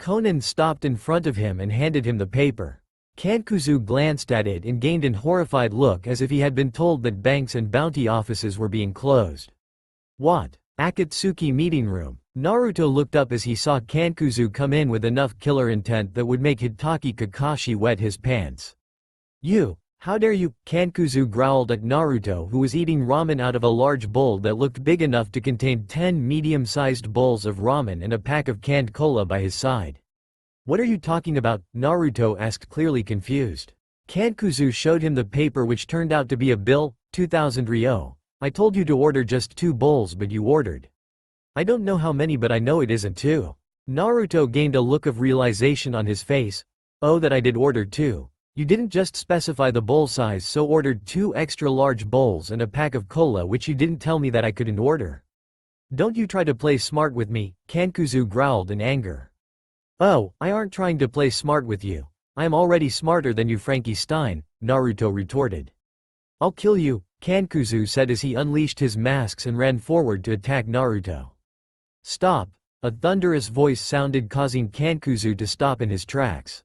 A: Konan stopped in front of him and handed him the paper. Kankuzu glanced at it and gained an horrified look as if he had been told that banks and bounty offices were being closed. What? Akatsuki meeting room. Naruto looked up as he saw Kankuzu come in with enough killer intent that would make Hitaki Kakashi wet his pants. You, how dare you? Kankuzu growled at Naruto, who was eating ramen out of a large bowl that looked big enough to contain 10 medium-sized bowls of ramen and a pack of canned cola by his side. What are you talking about? Naruto asked, clearly confused. Kankuzu showed him the paper, which turned out to be a bill, 2,000 ryo. I told you to order just 2 bowls, but you ordered. I don't know how many, but I know it isn't 2. Naruto gained a look of realization on his face. Oh, that I did order 2. You didn't just specify the bowl size, so ordered 2 extra large bowls and a pack of cola, which you didn't tell me that I couldn't order. Don't you try to play smart with me, Kankuzu growled in anger. Oh, I aren't trying to play smart with you. I am already smarter than you, Frankie Stein, Naruto retorted. I'll kill you, Kankuzu said as he unleashed his masks and ran forward to attack Naruto. Stop, a thunderous voice sounded, causing Kankuzu to stop in his tracks.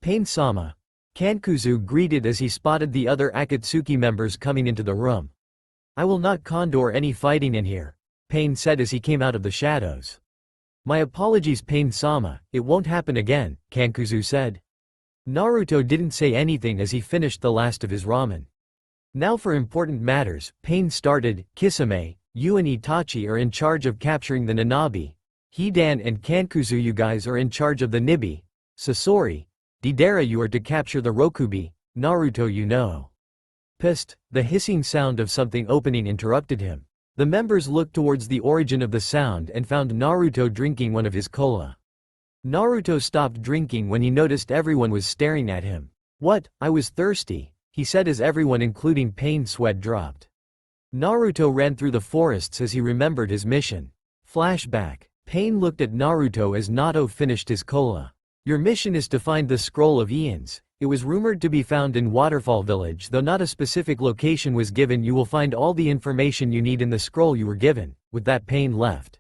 A: Pain-sama, Kankuzu greeted as he spotted the other Akatsuki members coming into the room. I will not condone any fighting in here, Pain said as he came out of the shadows. My apologies, Pain-sama, it won't happen again, Kankuzu said. Naruto didn't say anything as he finished the last of his ramen. Now for important matters, Pain started. Kisame, you and Itachi are in charge of capturing the Nanabi. Hidan and Kankuzu, you guys are in charge of the Nibi. Sasori, Deidara, you are to capture the Rokubi. Naruto, you know. Pissed, the hissing sound of something opening interrupted him. The members looked towards the origin of the sound and found Naruto drinking one of his cola. Naruto stopped drinking when he noticed everyone was staring at him. What? I was thirsty, he said as everyone including Pain sweat dropped. Naruto ran through the forests as he remembered his mission. Flashback. Pain looked at Naruto as Nato finished his cola. Your mission is to find the Scroll of Eons. It was rumored to be found in Waterfall Village, though not a specific location was given. You will find all the information you need in the scroll you were given. With that, Pain left.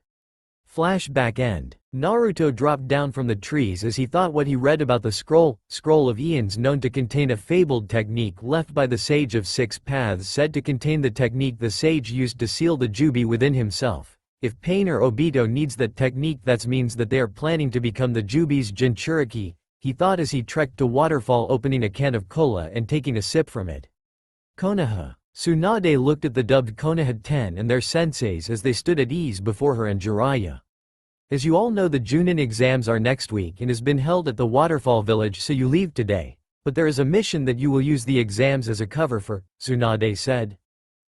A: Flashback end. Naruto dropped down from the trees as he thought what he read about the Scroll of Eons, known to contain a fabled technique left by the Sage of Six Paths, said to contain the technique the sage used to seal the Jubi within himself. If Pain or Obito needs that technique, that means that they are planning to become the Jubi's Jinchuriki, he thought as he trekked to Waterfall, opening a can of cola and taking a sip from it. Konoha. Tsunade looked at the dubbed Konoha 10 and their senseis as they stood at ease before her and Jiraiya. As you all know, the Junin exams are next week and has been held at the Waterfall Village, so you leave today. But there is a mission that you will use the exams as a cover for, Tsunade said.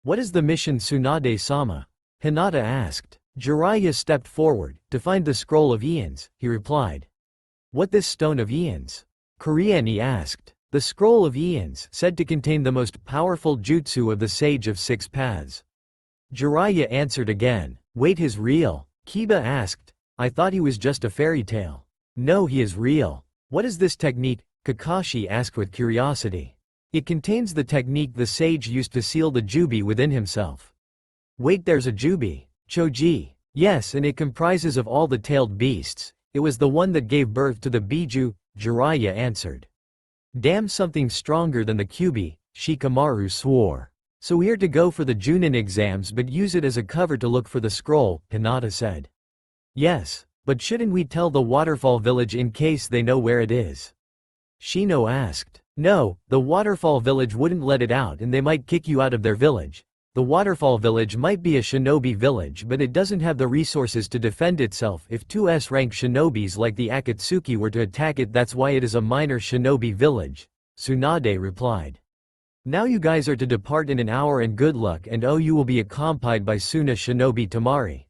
A: What is the mission, Tsunade-sama? Hinata asked. Jiraiya stepped forward. To find the Scroll of Eons, he replied. What this Stone of Eons? Kuriani asked. The Scroll of Eons, said to contain the most powerful jutsu of the Sage of Six Paths. Jiraiya answered again. Wait, his real? Kiba asked. I thought he was just a fairy tale. No, he is real. What is this technique? Kakashi asked with curiosity. It contains the technique the sage used to seal the Jubi within himself. Wait, there's a Jubi? Choji. Yes, and it comprises of all the tailed beasts. It was the one that gave birth to the Biju, Jiraiya answered. Damn, something stronger than the Kyuubi, Shikamaru swore. So we're to go for the Junin exams but use it as a cover to look for the scroll, Hinata said. Yes, but shouldn't we tell the waterfall village in case they know where it is? Shino asked. No, the waterfall village wouldn't let it out and they might kick you out of their village. The waterfall village might be a shinobi village but it doesn't have the resources to defend itself if two S-rank shinobis like the Akatsuki were to attack it. That's why it is a minor shinobi village, Tsunade replied. Now you guys are to depart in an hour and good luck, and you will be accompanied by Suna shinobi Tamari.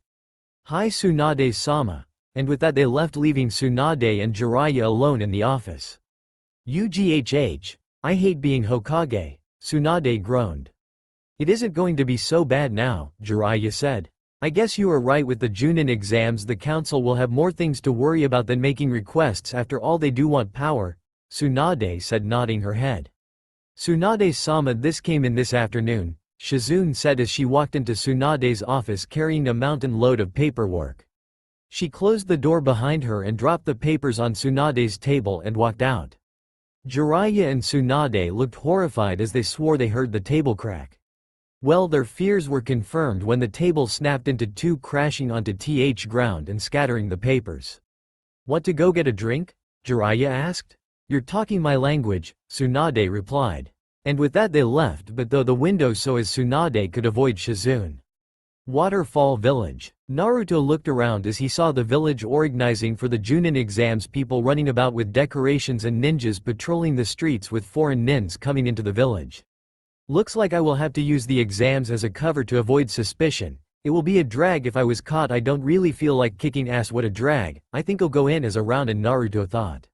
A: Hi Tsunade-sama. And with that they left, leaving Tsunade and Jiraiya alone in the office. UGHH. I hate being Hokage, Tsunade groaned. It isn't going to be so bad now, Jiraiya said. I guess you are right, with the Junin exams the council will have more things to worry about than making requests. After all, they do want power, Tsunade said, nodding her head. Tsunade-sama, this came in this afternoon, Shizune said as she walked into Tsunade's office carrying a mountain load of paperwork. She closed the door behind her and dropped the papers on Tsunade's table and walked out. Jiraiya and Tsunade looked horrified as they swore they heard the table crack. Well, their fears were confirmed when the table snapped into two, crashing onto the ground and scattering the papers. Want to go get a drink? Jiraiya asked. You're talking my language, Tsunade replied. And with that they left, but though the window so as Tsunade could avoid Shizune. Waterfall Village. Naruto looked around as he saw the village organizing for the Junin exams, people running about with decorations and ninjas patrolling the streets with foreign nins coming into the village. Looks like I will have to use the exams as a cover to avoid suspicion. It will be a drag if I was caught. I don't really feel like kicking ass. What a drag. I think I'll go in as a round, and Naruto thought.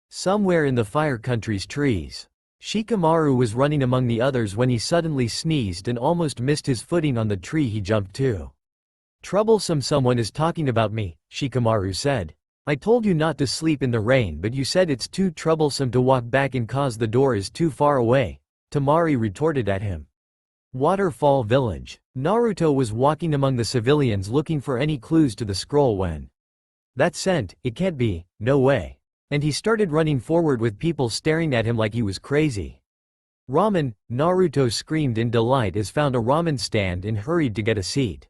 A: Somewhere in the Fire Country's trees. Shikamaru was running among the others when he suddenly sneezed and almost missed his footing on the tree he jumped to. Troublesome, someone is talking about me, Shikamaru said. I told you not to sleep in the rain, but you said it's too troublesome to walk back in cause the door is too far away, Tamari retorted at him. Waterfall Village. Naruto was walking among the civilians looking for any clues to the scroll when. That scent, it can't be, no way. And he started running forward with people staring at him like he was crazy. Ramen, Naruto screamed in delight as found a ramen stand and hurried to get a seat.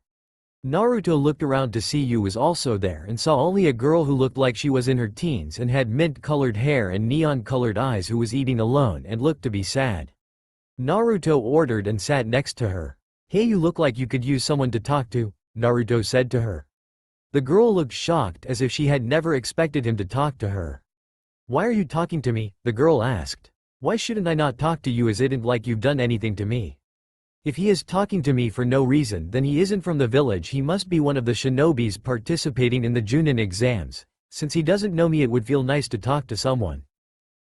A: Naruto looked around to see Yu was also there and saw only a girl who looked like she was in her teens and had mint-colored hair and neon-colored eyes, who was eating alone and looked to be sad. Naruto ordered and sat next to her. Hey, you look like you could use someone to talk to, Naruto said to her. The girl looked shocked as if she had never expected him to talk to her. Why are you talking to me? The girl asked. Why shouldn't I not talk to you, as it isn't like you've done anything to me? If he is talking to me for no reason, then he isn't from the village. He must be one of the shinobis participating in the Junin exams. Since he doesn't know me, it would feel nice to talk to someone.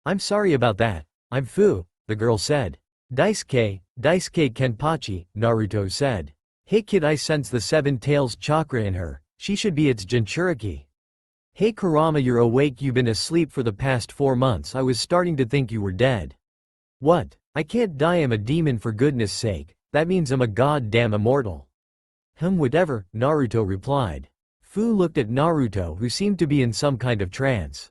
A: I'm sorry about that. I'm Fu, the girl said. Daisuke Kenpachi, Naruto said. Hey kid, I sense the seven tails chakra in her. She should be its Jinchuriki. Hey Kurama, you're awake. You've been asleep for the past 4 months. I was starting to think you were dead. What? I can't die. I'm a demon, for goodness sake. That means I'm a goddamn immortal. Whatever, Naruto replied. Fu looked at Naruto, who seemed to be in some kind of trance.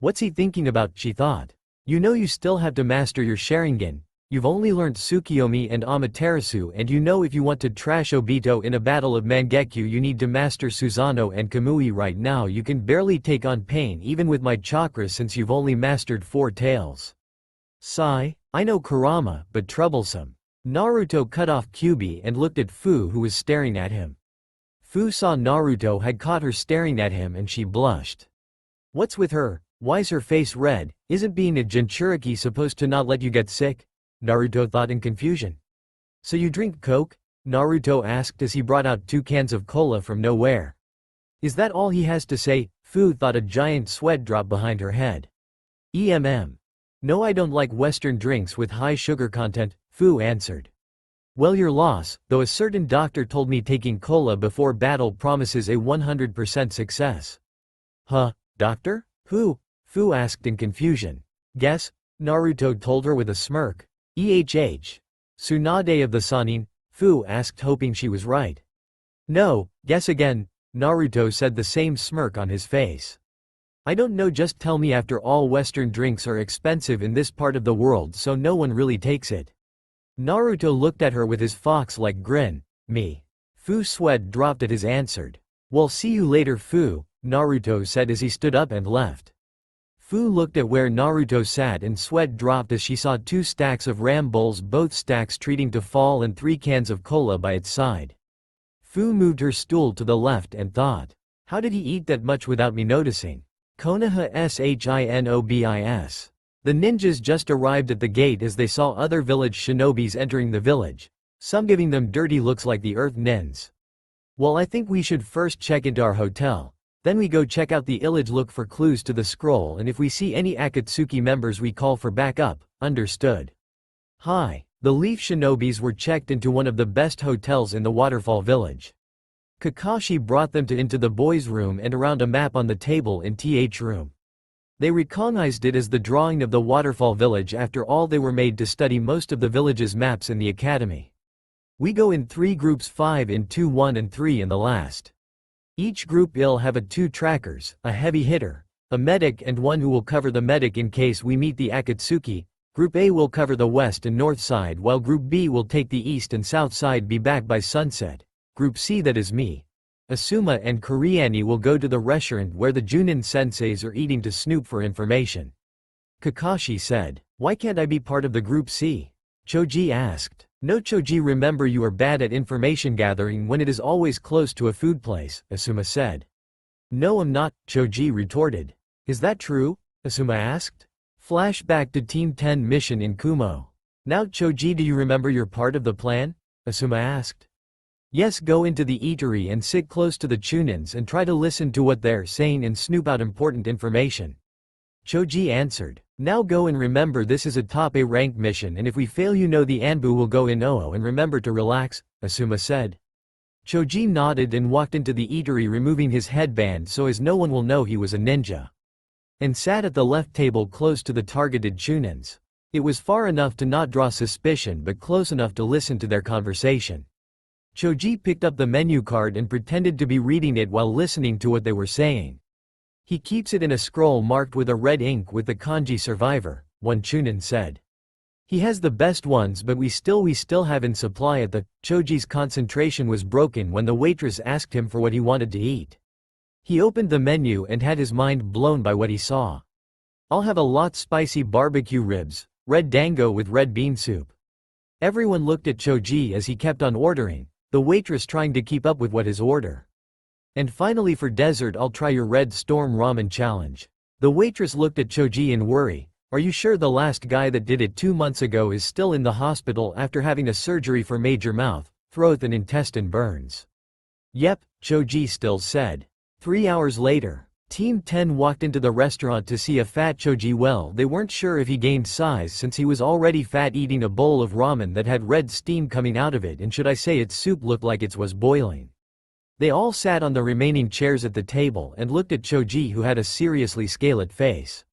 A: What's he thinking about, she thought. You know you still have to master your Sharingan. You've only learned Tsukiyomi and Amaterasu, and you know if you want to trash Obito in a battle of Mangekyo you need to master Susanoo and Kamui. Right now you can barely take on pain even with my chakra, since you've only mastered 4 tails. Sigh. I know Kurama, but troublesome. Naruto cut off Kyuubi and looked at Fu, who was staring at him. Fu saw Naruto had caught her staring at him and she blushed. What's with her? Why's her face red? Isn't being a Jinchuriki supposed to not let you get sick? Naruto thought in confusion. So you drink Coke? Naruto asked as he brought out 2 cans of cola from nowhere. Is that all he has to say? Fu thought, a giant sweat drop behind her head. No, I don't like Western drinks with high sugar content, Fu answered. Well, your loss, though a certain doctor told me taking cola before battle promises a 100% success. Huh, doctor? Who? Fu asked in confusion. Guess? Naruto told her with a smirk. Tsunade of the Sannin? Fu asked, hoping she was right. No, guess again, Naruto said, the same smirk on his face. I don't know, just tell me. After all, Western drinks are expensive in this part of the world, so no one really takes it. Naruto looked at her with his fox-like grin. Me. Fu sweat dropped at his answered. Well, see you later, Fu, Naruto said as he stood up and left. Fu looked at where Naruto sat and sweat dropped as she saw 2 stacks of ram bowls, both stacks treating to fall, and 3 cans of cola by its side. Fu moved her stool to the left and thought, how did he eat that much without me noticing? Konoha Shinobis. The ninjas just arrived at the gate as they saw other village shinobis entering the village, some giving them dirty looks like the earth nins. Well, I think we should first check into our hotel. Then we go check out the village, look for clues to the scroll, and if we see any Akatsuki members we call for backup. Understood. Hi. The Leaf Shinobis were checked into one of the best hotels in the Waterfall Village. Kakashi brought them into the boys' room and around a map on the table in TH room. They recognized it as the drawing of the Waterfall Village. After all, they were made to study most of the village's maps in the academy. We go in 3 groups, 5 in 2, 1 and 3 in the last. Each group will have 2 trackers, a heavy hitter, a medic, and one who will cover the medic in case we meet the Akatsuki. Group A will cover the west and north side, while Group B will take the east and south side. Be back by sunset. Group C, that is me, Asuma and Kuriani, will go to the restaurant where the Junin senseis are eating to snoop for information. Kakashi said, why can't I be part of the Group C? Choji asked. No, Choji, remember you are bad at information gathering when it is always close to a food place, Asuma said. No, I'm not, Choji retorted. Is that true? Asuma asked. Flashback to Team 10 mission in Kumo. Now, Choji, do you remember your part of the plan? Asuma asked. Yes, go into the eatery and sit close to the Chunins and try to listen to what they're saying and snoop out important information. Choji answered. Now go, and remember this is a top A rank mission, and if we fail, you know the Anbu will go in OO, and remember to relax, Asuma said. Choji nodded and walked into the eatery, removing his headband so as no one will know he was a ninja, and sat at the left table close to the targeted Chunins. It was far enough to not draw suspicion but close enough to listen to their conversation. Choji picked up the menu card and pretended to be reading it while listening to what they were saying. He keeps it in a scroll marked with a red ink with the kanji survivor, one Chunin said. He has the best ones, but we still have in supply at the. Choji's concentration was broken when the waitress asked him for what he wanted to eat. He opened the menu and had his mind blown by what he saw. I'll have a lot spicy barbecue ribs, red dango with red bean soup. Everyone looked at Choji as he kept on ordering, the waitress trying to keep up with what his order. And finally, for dessert, I'll try your red storm ramen challenge. The waitress looked at Choji in worry. Are you sure the last guy that did it 2 months ago is still in the hospital after having a surgery for major mouth, throat and intestine burns? Yep, Choji still said. 3 hours later, Team 10 walked into the restaurant to see a fat Choji. Well, they weren't sure if he gained size since he was already fat, eating a bowl of ramen that had red steam coming out of it, and should I say its soup looked like it was boiling. They all sat on the remaining chairs at the table and looked at Choji, who had a seriously scalet face.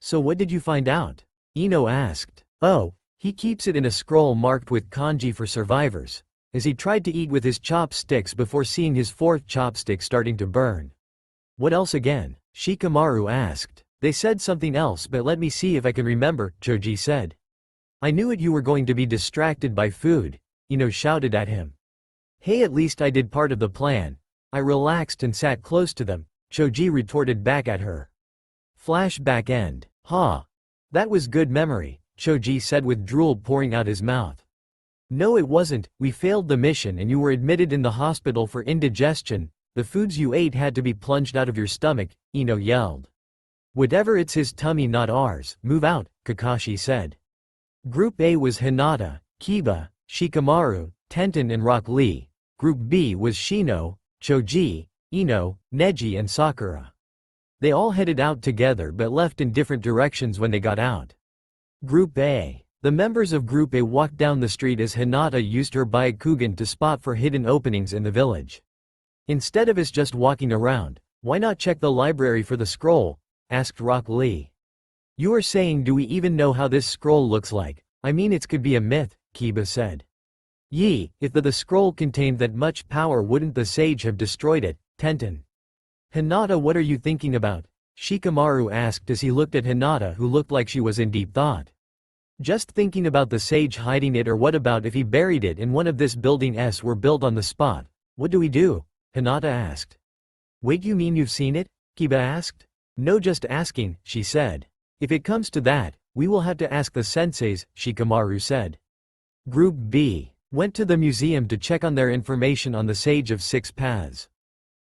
A: So what did you find out? Ino asked. Oh, he keeps it in a scroll marked with kanji for survivors, as he tried to eat with his chopsticks before seeing his 4th chopstick starting to burn. What else again? Shikamaru asked. They said something else, but let me see if I can remember, Choji said. I knew it, you were going to be distracted by food, Ino shouted at him. Hey, at least I did part of the plan. I relaxed and sat close to them, Choji retorted back at her. Flashback end. Ha. That was good memory, Choji said with drool pouring out his mouth. No, it wasn't. We failed the mission and you were admitted in the hospital for indigestion. The foods you ate had to be plunged out of your stomach, Ino yelled. Whatever, it's his tummy, not ours. Move out, Kakashi said. Group A was Hinata, Kiba, Shikamaru, Tenten and Rock Lee. Group B was Shino, Choji, Ino, Neji and Sakura. They all headed out together but left in different directions when they got out. Group A. The members of Group A walked down the street as Hinata used her Byakugan to spot for hidden openings in the village. Instead of us just walking around, why not check the library for the scroll? Asked Rock Lee. You are saying, do we even know how this scroll looks like? I mean, it could be a myth, Kiba said. Yee, if the scroll contained that much power, wouldn't the sage have destroyed it? Tenten. Hinata, what are you thinking about? Shikamaru asked as he looked at Hinata, who looked like she was in deep thought. Just thinking about the sage hiding it, or what about if he buried it in one of this buildings were built on the spot? What do we do? Hinata asked. Wait, you mean you've seen it? Kiba asked. No, just asking, she said. If it comes to that, we will have to ask the senseis, Shikamaru said. Group B went to the museum to check on their information on the Sage of Six Paths.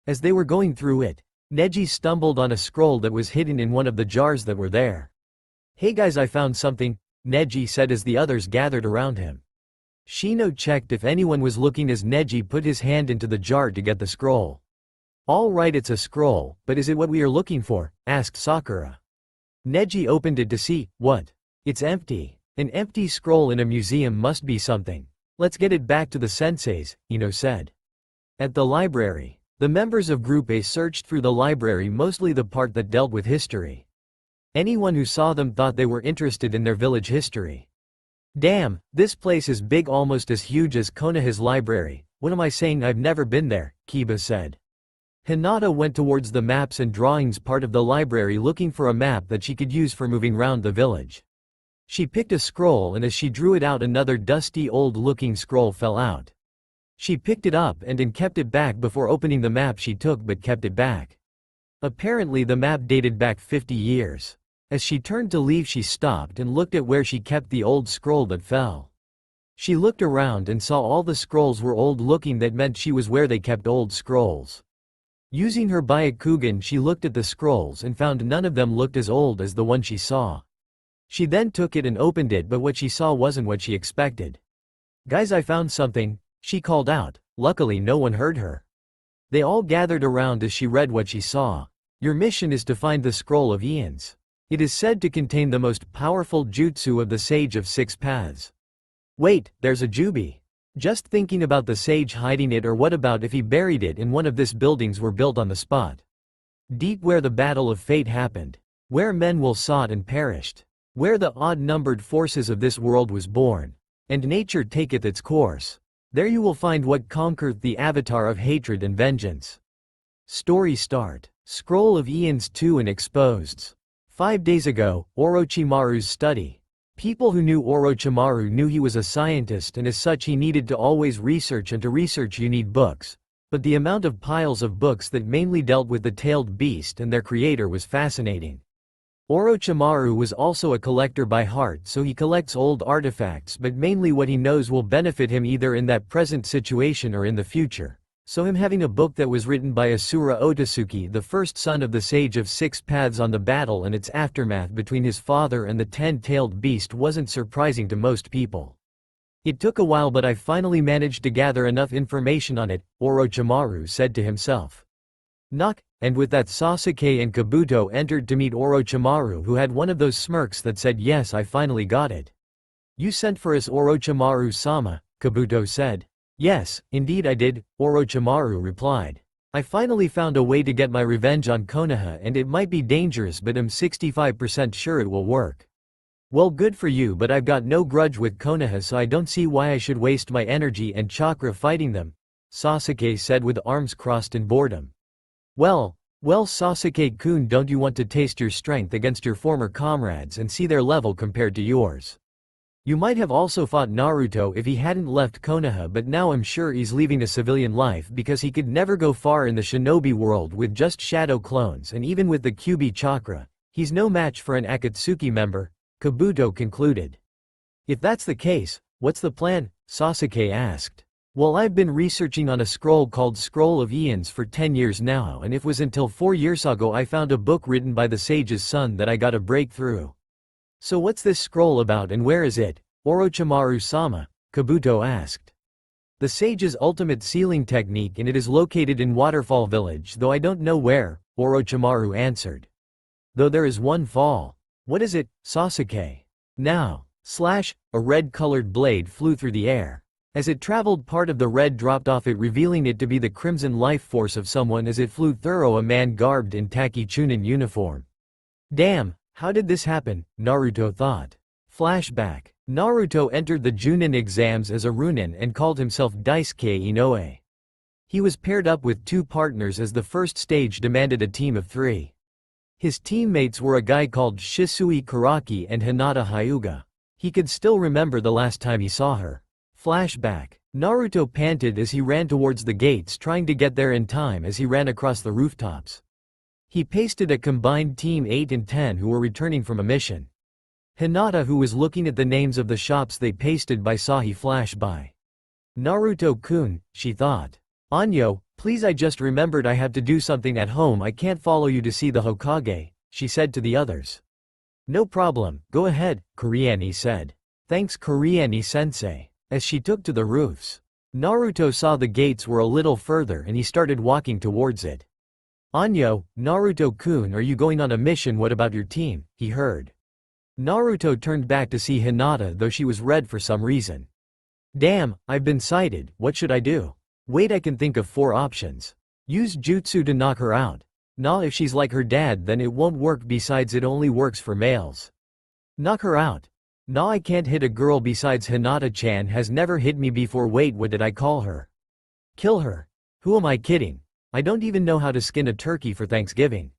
A: As they were going through it, Neji stumbled on a scroll that was hidden in one of the jars that were there. Hey guys, I found something, Neji said as the others gathered around him. Shino checked if anyone was looking as Neji put his hand into the jar to get the scroll. All right, it's a scroll, but is it what we are looking for? Asked Sakura. Neji opened it to see. What? It's empty. An empty scroll in a museum must be something. Let's get it back to the senseis, Ino said. At the library, the members of Group A searched through the library, mostly the part that dealt with history. Anyone who saw them thought they were interested in their village history. Damn, this place is big, almost as huge as Konoha's library. What am I saying? I've never been there, Kiba said. Hinata went towards the maps and drawings part of the library looking for a map that she could use for moving round the village. She picked a scroll, and as she drew it out, another dusty old-looking scroll fell out. She picked it up and kept it back before opening the map she took, but kept it back. Apparently the map dated back 50 years. As she turned to leave, she stopped and looked at where she kept the old scroll that fell. She looked around and saw all the scrolls were old-looking. That meant she was where they kept old scrolls. Using her Byakugan, she looked at the scrolls and found none of them looked as old as the one she saw. She then took it and opened it, but what she saw wasn't what she expected. Guys, I found something, she called out. Luckily no one heard her. They all gathered around as she read what she saw. Your mission is to find the Scroll of Eons. It is said to contain the most powerful jutsu of the Sage of Six Paths. Wait, there's a Jubi. Just thinking about the sage hiding it, or what about if he buried it in one of these buildings were built on the spot? Deep where the battle of fate happened. Where men will sought and perished. Where the odd-numbered forces of this world was born, and nature taketh its course. There you will find what conquereth the avatar of hatred and vengeance. Story start. Scroll of Eons 2 and Exposed. 5 days ago, Orochimaru's study. People who knew Orochimaru knew he was a scientist, and as such he needed to always research, and to research you need books. But the amount of piles of books that mainly dealt with the tailed beast and their creator was fascinating. Orochimaru was also a collector by heart, so he collects old artifacts, but mainly what he knows will benefit him either in that present situation or in the future. So him having a book that was written by Asura Otsutsuki, the first son of the Sage of Six Paths, on the battle and its aftermath between his father and the 10-tailed beast wasn't surprising to most people. It took a while, but I finally managed to gather enough information on it, Orochimaru said to himself. Knock. And with that, Sasuke and Kabuto entered to meet Orochimaru, who had one of those smirks that said, "Yes, I finally got it." "You sent for us, Orochimaru-sama," Kabuto said. "Yes, indeed I did," Orochimaru replied. "I finally found a way to get my revenge on Konoha, and it might be dangerous, but I'm 65% sure it will work." "Well, good for you, but I've got no grudge with Konoha, so I don't see why I should waste my energy and chakra fighting them," Sasuke said with arms crossed in boredom. Well, Sasuke-kun, don't you want to taste your strength against your former comrades and see their level compared to yours? You might have also fought Naruto if he hadn't left Konoha, but now I'm sure he's leaving a civilian life because he could never go far in the shinobi world with just shadow clones, and even with the Kyuubi chakra, he's no match for an Akatsuki member, Kabuto concluded. "If that's the case, what's the plan?" Sasuke asked. "Well, I've been researching on a scroll called Scroll of Eons for 10 years now, and it was until 4 years ago I found a book written by the sage's son that I got a breakthrough." "So what's this scroll about, and where is it, Orochimaru-sama?" Kabuto asked. "The sage's ultimate sealing technique, and it is located in Waterfall Village, though I don't know where," Orochimaru answered. "Though there is one fall." "What is it, Sasuke?" "Now." A red-colored blade flew through the air. As it traveled, part of the red dropped off it, revealing it to be the crimson life force of someone as it flew through a man garbed in Taki Chunin uniform. "Damn, how did this happen?" Naruto thought. Flashback. Naruto entered the Junin exams as a Runin and called himself Daisuke Inoue. He was paired up with 2 partners as the first stage demanded a team of 3. His teammates were a guy called Shisui Karaki and Hinata Hyuga. He could still remember the last time he saw her. Flashback. Naruto panted as he ran towards the gates, trying to get there in time as he ran across the rooftops. He pasted a combined Team 8 and 10 who were returning from a mission. Hinata, who was looking at the names of the shops they pasted by, saw he flash by. Naruto-kun, she thought. Anyo, please, I just remembered I have to do something at home. I can't follow you to see the Hokage, she said to the others. No problem, go ahead, Kuriani said. Thanks, Kuriani-sensei. As she took to the roofs, Naruto saw the gates were a little further and he started walking towards it. Anyo, Naruto-kun, are you going on a mission? What about your team? He heard. Naruto turned back to see Hinata, though she was red for some reason. Damn, I've been sighted, what should I do? Wait, I can think of 4 options. Use jutsu to knock her out. Nah, if she's like her dad then it won't work, besides it only works for males. Knock her out. Nah, I can't hit a girl, besides Hinata-chan has never hit me before. Wait, what did I call her? Kill her. Who am I kidding? I don't even know how to skin a turkey for Thanksgiving.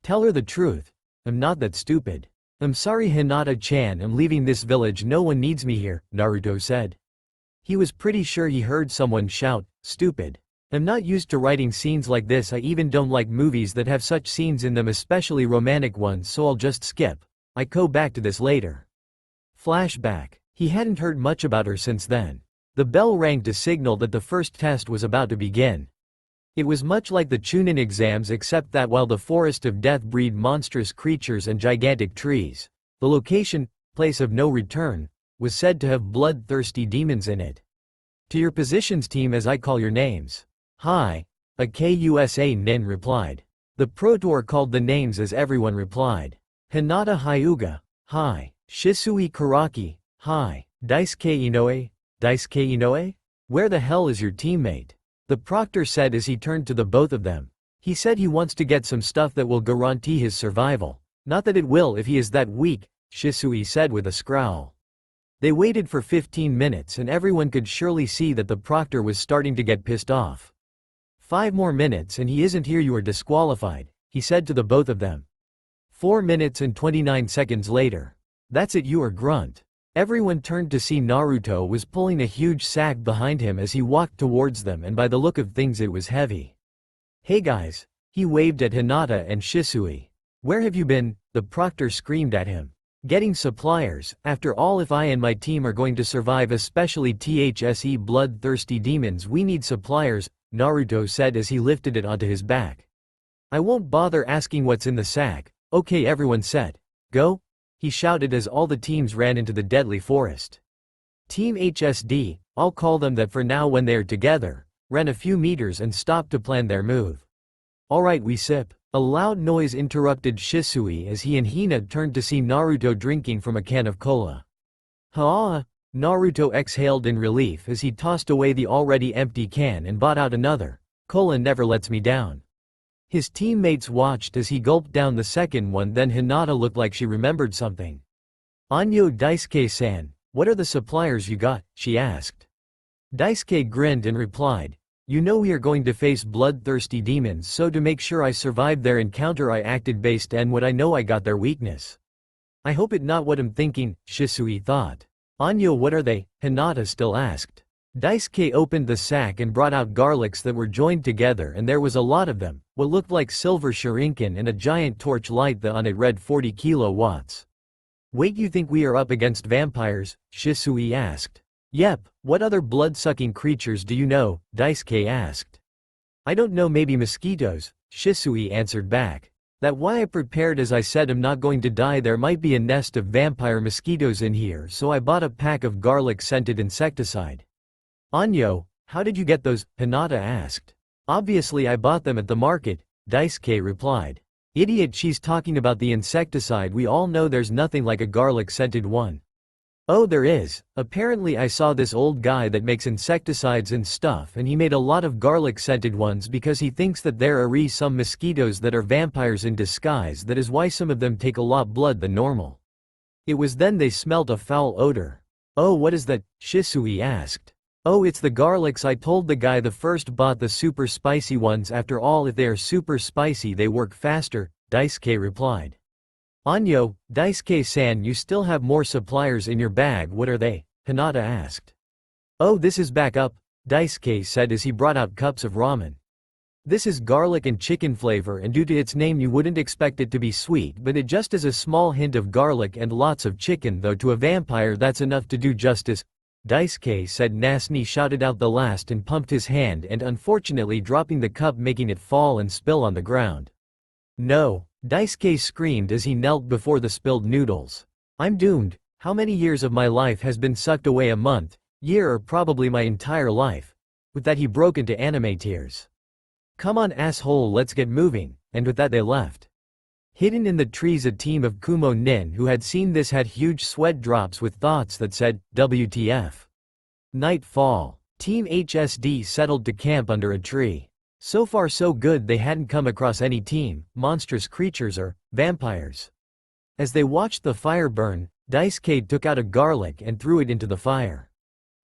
A: Tell her the truth. I'm not that stupid. I'm sorry, Hinata-chan, I'm leaving this village, no one needs me here, Naruto said. He was pretty sure he heard someone shout, stupid. I'm not used to writing scenes like this. I even don't like movies that have such scenes in them, especially romantic ones, so I'll just skip. I go back to this later. Flashback. He hadn't heard much about her since then. The bell rang to signal that the first test was about to begin. It was much like the Chunin exams, except that while the forest of death breed monstrous creatures and gigantic trees, the location, place of no return, was said to have bloodthirsty demons in it. To your positions, team, as I call your names. Hi. A KUSA nin replied. The Protor called the names as everyone replied. Hinata Hyuga. Hi. Shisui Karaki. Hi. Daisuke Inoue. Daisuke Inoue? Where the hell is your teammate? The proctor said as he turned to the both of them. He said he wants to get some stuff that will guarantee his survival. Not that it will if he is that weak, Shisui said with a scowl. They waited for 15 minutes and everyone could surely see that the proctor was starting to get pissed off. 5 more minutes and he isn't here, you are disqualified, he said to the both of them. 4 minutes and 29 seconds later. That's it, you are grunt. Everyone turned to see Naruto was pulling a huge sack behind him as he walked towards them, and by the look of things it was heavy. Hey guys. He waved at Hinata and Shisui. Where have you been? The proctor screamed at him. Getting suppliers. After all, if I and my team are going to survive, especially THSE bloodthirsty demons, we need suppliers, Naruto said as he lifted it onto his back. I won't bother asking what's in the sack. Okay, everyone set. Go? He shouted as all the teams ran into the deadly forest. Team HSD, I'll call them that for now when they're together, ran a few meters and stopped to plan their move. Alright, we sip. A loud noise interrupted Shisui as he and Hina turned to see Naruto drinking from a can of cola. Ha! Naruto exhaled in relief as he tossed away the already empty can and bought out another. Cola never lets me down. His teammates watched as he gulped down the second one, then Hinata looked like she remembered something. Anyo Daisuke-san, what are the suppliers you got? She asked. Daisuke grinned and replied, you know we are going to face bloodthirsty demons, so to make sure I survived their encounter I acted based on what I know. I got their weakness. I hope it not what I'm thinking, Shisui thought. Anyo, what are they? Hinata still asked. Daisuke opened the sack and brought out garlics that were joined together, and there was a lot of them, what looked like silver shuriken and a giant torch light that on it read 40 kilowatts. Wait, you think we are up against vampires? Shisui asked. Yep, what other blood-sucking creatures do you know? Daisuke asked. I don't know, maybe mosquitoes, Shisui answered back. That why I prepared, as I said, I'm not going to die, there might be a nest of vampire mosquitoes in here, so I bought a pack of garlic-scented insecticide. Anyo, how did you get those? Hinata asked. Obviously I bought them at the market, Daisuke replied. Idiot, she's talking about the insecticide, we all know there's nothing like a garlic-scented one. Oh, there is. Apparently I saw this old guy that makes insecticides and stuff, and he made a lot of garlic-scented ones because he thinks that there are some mosquitoes that are vampires in disguise, that is why some of them take a lot blood than normal. It was then they smelt a foul odor. Oh, what is that? Shisui asked. Oh, it's the garlics. I told the guy the first bought the super spicy ones. After all, if they are super spicy they work faster, Daisuke replied. Anyo, Daisuke-san, you still have more suppliers in your bag, what are they? Hinata asked. Oh, this is back up, Daisuke said as he brought out cups of ramen. This is garlic and chicken flavor, and due to its name you wouldn't expect it to be sweet, but it just has a small hint of garlic and lots of chicken, though to a vampire that's enough to do justice. Daisuke said. Nasni shouted out the last and pumped his hand, and unfortunately dropping the cup, making it fall and spill on the ground. No, Daisuke screamed as he knelt before the spilled noodles. I'm doomed. How many years of my life has been sucked away? A month, year, or probably my entire life. With that he broke into anime tears. Come on asshole, let's get moving, and with that they left. Hidden in the trees, a team of Kumo nin who had seen this had huge sweat drops with thoughts that said, WTF. Nightfall. Team HSD settled to camp under a tree. So far so good, they hadn't come across any team, monstrous creatures or vampires. As they watched the fire burn, Daisuke took out a garlic and threw it into the fire.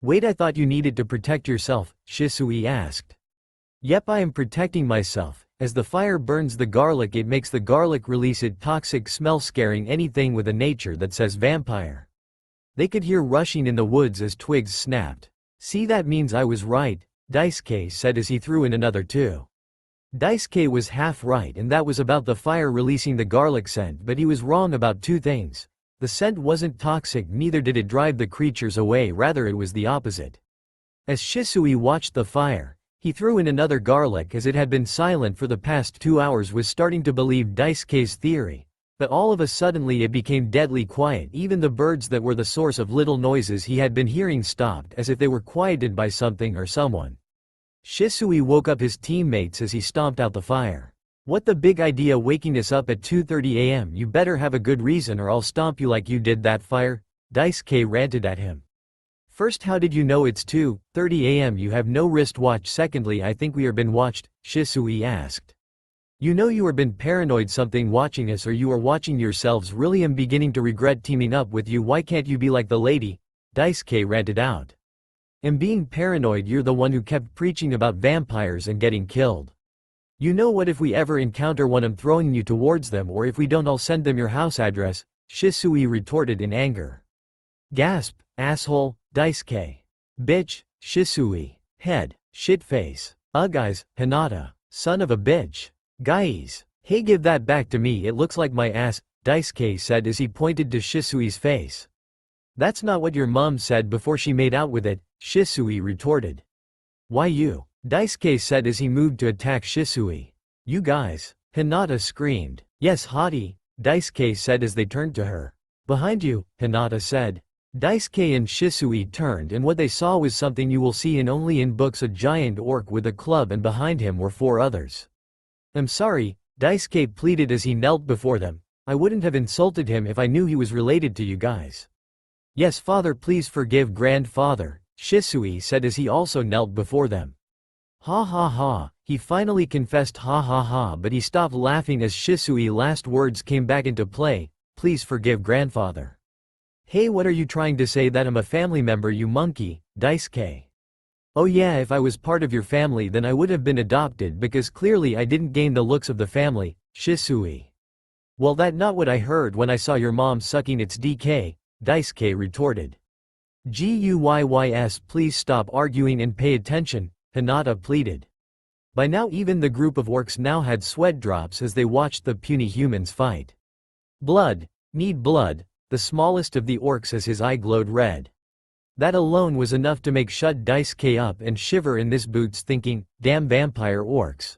A: Wait, I thought you needed to protect yourself, Shisui asked. Yep, I am protecting myself. As the fire burns the garlic, it makes the garlic release a toxic smell, scaring anything with a nature that says vampire. They could hear rushing in the woods as twigs snapped. See, that means I was right, Daisuke said as he threw in another two. Daisuke was half right, and that was about the fire releasing the garlic scent, but he was wrong about two things. The scent wasn't toxic, neither did it drive the creatures away, rather it was the opposite. As Shisui watched the fire, he threw in another garlic, as it had been silent for the past 2 hours, was starting to believe Daisuke's theory. But all of a suddenly it became deadly quiet. Even the birds that were the source of little noises he had been hearing stopped, as if they were quieted by something or someone. Shisui woke up his teammates as he stomped out the fire. What the big idea waking us up at 2:30 a.m. You better have a good reason or I'll stomp you like you did that fire, Daisuke ranted at him. First, how did you know it's 2:30 a.m.? You have no wristwatch. Secondly, I think we are being watched, Shisui asked. You know you are been paranoid, something watching us, or you are watching yourselves. Really am beginning to regret teaming up with you. Why can't you be like the lady? Daisuke ranted out. Am being paranoid? You're the one who kept preaching about vampires and getting killed. You know what, if we ever encounter one, I'm throwing you towards them, or if we don't, I'll send them your house address, Shisui retorted in anger. Gasp, asshole, Daisuke. Bitch, Shisui. Head, shitface. Guys, Hinata. Son of a bitch. Guys. Hey, give that back to me, it looks like my ass, Daisuke said as he pointed to Shisui's face. That's not what your mom said before she made out with it, Shisui retorted. Why you? Daisuke said as he moved to attack Shisui. You guys. Hinata screamed. Yes, hottie, Daisuke said as they turned to her. Behind you, Hinata said. Daisuke and Shisui turned, and what they saw was something you will see in only in books: a giant orc with a club, and behind him were 4 others. I'm sorry, Daisuke pleaded as he knelt before them. I wouldn't have insulted him if I knew he was related to you guys. Yes, father, please forgive grandfather, Shisui said as he also knelt before them. Ha ha ha, he finally confessed, ha ha ha, but he stopped laughing as Shisui's last words came back into play. Please forgive grandfather. Hey, what are you trying to say? That I'm a family member, you monkey, Daisuke. Oh yeah, if I was part of your family then I would have been adopted, because clearly I didn't gain the looks of the family, Shisui. Well, that's not what I heard when I saw your mom sucking its DK, Daisuke retorted. Guys, please stop arguing and pay attention, Hinata pleaded. By now even the group of orcs now had sweat drops as they watched the puny humans fight. Blood, need blood, the smallest of the orcs as his eye glowed red. That alone was enough to make shut Daisuke up and shiver in his boots, thinking, damn vampire orcs.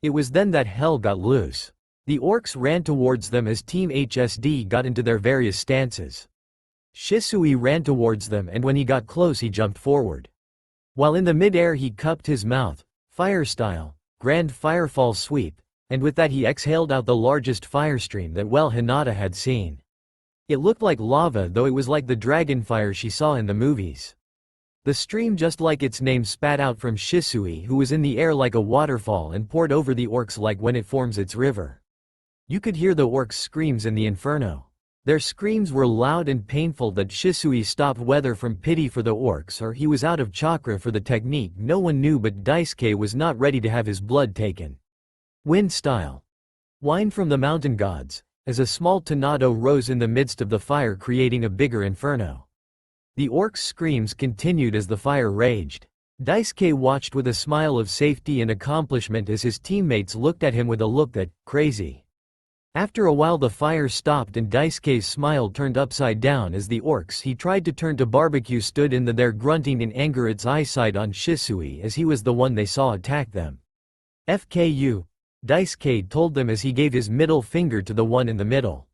A: It was then that hell got loose. The orcs ran towards them as Team HSD got into their various stances. Shisui ran towards them, and when he got close he jumped forward. While in the mid-air he cupped his mouth, fire style, grand firefall sweep, and with that he exhaled out the largest firestream that Hinata had seen. It looked like lava, though it was like the dragon fire she saw in the movies. The stream, just like its name, spat out from Shisui, who was in the air like a waterfall, and poured over the orcs like when it forms its river. You could hear the orcs' screams in the inferno. Their screams were loud and painful that Shisui stopped, whether from pity for the orcs or he was out of chakra for the technique, no one knew, but Daisuke was not ready to have his blood taken. Wind style. Wine from the mountain gods, as a small tornado rose in the midst of the fire, creating a bigger inferno. The orc's screams continued as the fire raged. Daisuke watched with a smile of safety and accomplishment as his teammates looked at him with a look that, crazy. After a while the fire stopped and Daisuke's smile turned upside down as the orcs he tried to turn to barbecue stood in there grunting in anger, its eyesight on Shisui as he was the one they saw attack them. FKU, Daisuke told them as he gave his middle finger to the one in the middle.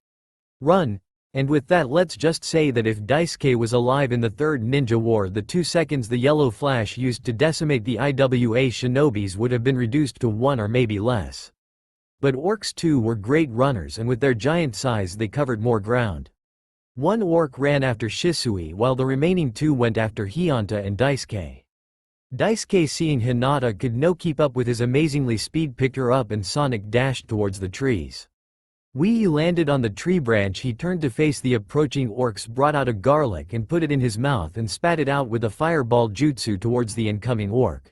A: Run. And with that, let's just say that if Daisuke was alive in the Third Ninja War, the 2 seconds the yellow flash used to decimate the IWA shinobis would have been reduced to 1 or maybe less. But orcs too were great runners, and with their giant size they covered more ground. One orc ran after Shisui while the remaining 2 went after Hyanta and Daisuke. Daisuke, seeing Hinata could no keep up with his amazingly speed, picked her up and Sonic dashed towards the trees. He landed on the tree branch. He turned to face the approaching orcs, brought out a garlic and put it in his mouth and spat it out with a fireball jutsu towards the incoming orc.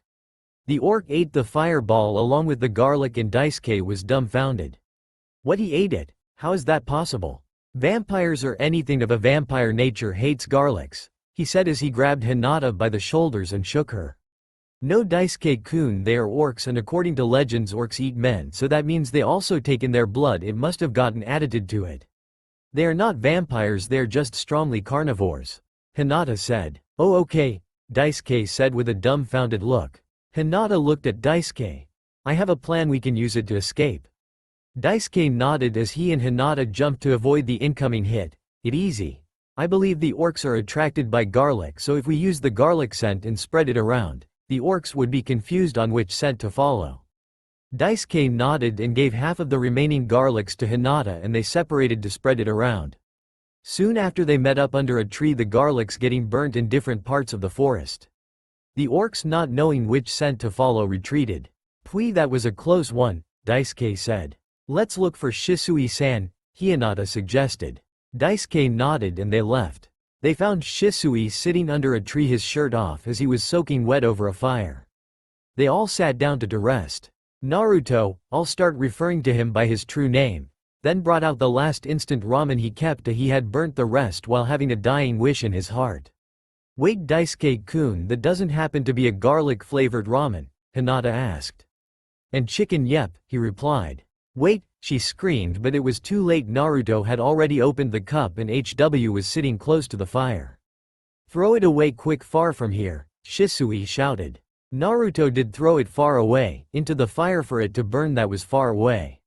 A: The orc ate the fireball along with the garlic and Daisuke was dumbfounded. What, he ate it? How is that possible? Vampires or anything of a vampire nature hates garlics, he said as he grabbed Hinata by the shoulders and shook her. No, Daisuke-kun, they are orcs, and according to legends orcs eat men, so that means they also take in their blood. It must have gotten added to it. They are not vampires, they are just strongly carnivores, Hinata said. Oh okay, Daisuke said with a dumbfounded look. Hinata looked at Daisuke. I have a plan, we can use it to escape. Daisuke nodded as he and Hinata jumped to avoid the incoming hit. It's easy. I believe the orcs are attracted by garlic, so if we use the garlic scent and spread it around, the orcs would be confused on which scent to follow. Daisuke nodded and gave half of the remaining garlics to Hinata and they separated to spread it around. Soon after they met up under a tree, the garlics getting burnt in different parts of the forest. The orcs, not knowing which scent to follow, retreated. Pui, that was a close one, Daisuke said. Let's look for Shisui-san, Hinata suggested. Daisuke nodded and they left. They found Shisui sitting under a tree, his shirt off as he was soaking wet over a fire. They all sat down to rest. Naruto, I'll start referring to him by his true name, then brought out the last instant ramen he kept. He had burnt the rest while having a dying wish in his heart. Wait, Daisuke-kun, that doesn't happen to be a garlic-flavored ramen? Hinata asked. And chicken, yep, he replied. Wait, she screamed, but it was too late. Naruto had already opened the cup and HW was sitting close to the fire. Throw it away quick, far from here, Shisui shouted. Naruto did throw it far away, into the fire for it to burn. That was far away.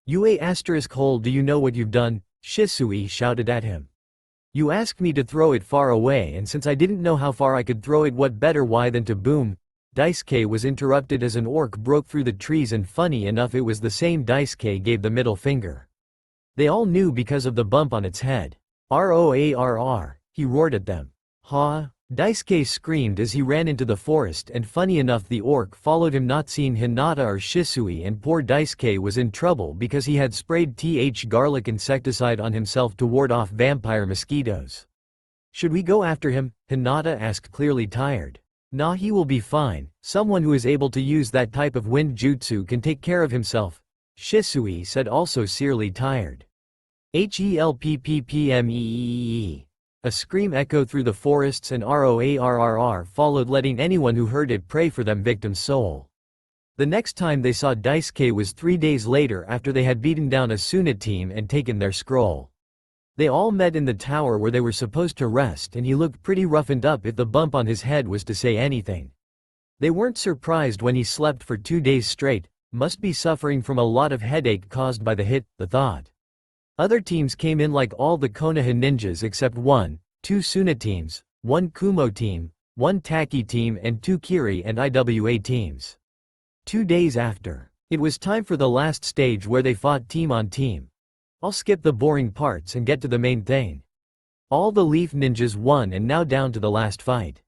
A: Ue asterisk hole, do you know what you've done? Shisui shouted at him. You asked me to throw it far away, and since I didn't know how far I could throw it, what better why than to boom? Daisuke was interrupted as an orc broke through the trees, and funny enough it was the same Daisuke gave the middle finger. They all knew because of the bump on its head. ROARR, he roared at them. Ha! Daisuke screamed as he ran into the forest, and funny enough the orc followed him, not seeing Hinata or Shisui, and poor Daisuke was in trouble because he had sprayed garlic insecticide on himself to ward off vampire mosquitoes. Should we go after him? Hinata asked, clearly tired. Nah, he will be fine. Someone who is able to use that type of wind jutsu can take care of himself, Shisui said, also seriously tired. HELPPPMEEE. A scream echoed through the forests and ROARRR followed, letting anyone who heard it pray for them victim's soul. The next time they saw Daisuke was 3 days later after they had beaten down Asuna team and taken their scroll. They all met in the tower where they were supposed to rest, and he looked pretty roughened up if the bump on his head was to say anything. They weren't surprised when he slept for 2 days straight, must be suffering from a lot of headache caused by the hit, the thought. Other teams came in like all the Konoha ninjas except 1, 2 Suna teams, 1 Kumo team, 1 Taki team and 2 Kiri and IWA teams. 2 days after, it was time for the last stage where they fought team on team. I'll skip the boring parts and get to the main thing. All the Leaf Ninjas won, and now down to the last fight.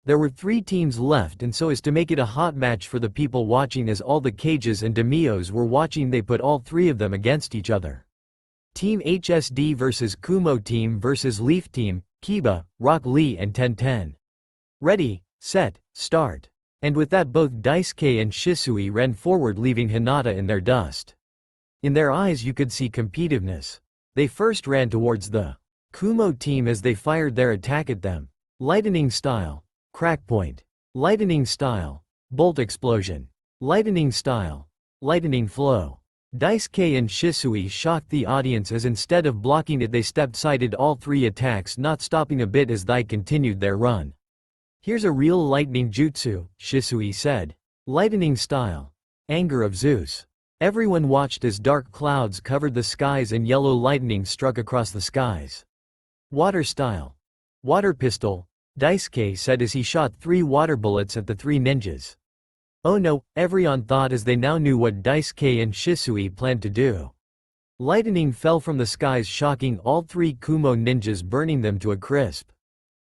A: There were 3 teams left, and so as to make it a hot match for the people watching, as all the Cages and Demios were watching, they put all 3 of them against each other. Team HSD versus Kumo team versus Leaf team, Kiba, Rock Lee and Ten. Ready, set, start. And with that both Daisuke and Shisui ran forward, leaving Hinata in their dust. In their eyes you could see competitiveness. They first ran towards the Kumo team as they fired their attack at them. Lightning style. Crackpoint. Lightning style. Bolt explosion. Lightning style. Lightning flow. Daisuke and Shisui shocked the audience as instead of blocking it they step-sided all three attacks, not stopping a bit as they continued their run. Here's a real lightning jutsu, Shisui said. Lightning style. Anger of Zeus. Everyone watched as dark clouds covered the skies and yellow lightning struck across the skies. Water style. Water pistol, Daisuke said as he shot 3 water bullets at the 3 ninjas. Oh no, everyone thought as they now knew what Daisuke and Shisui planned to do. Lightning fell from the skies shocking all 3 Kumo ninjas, burning them to a crisp.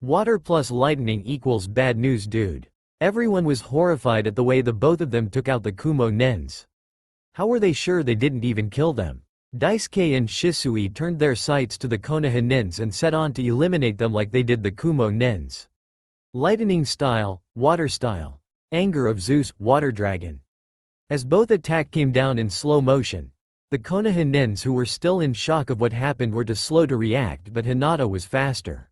A: Water plus lightning equals bad news, dude. Everyone was horrified at the way the both of them took out the Kumo nins. How were they sure they didn't even kill them? Daisuke and Shisui turned their sights to the Konoha nins and set on to eliminate them like they did the Kumo nins. Lightning style, water style. Anger of Zeus, water dragon. As both attack came down in slow motion, the Konoha nins who were still in shock of what happened were too slow to react, but Hinata was faster.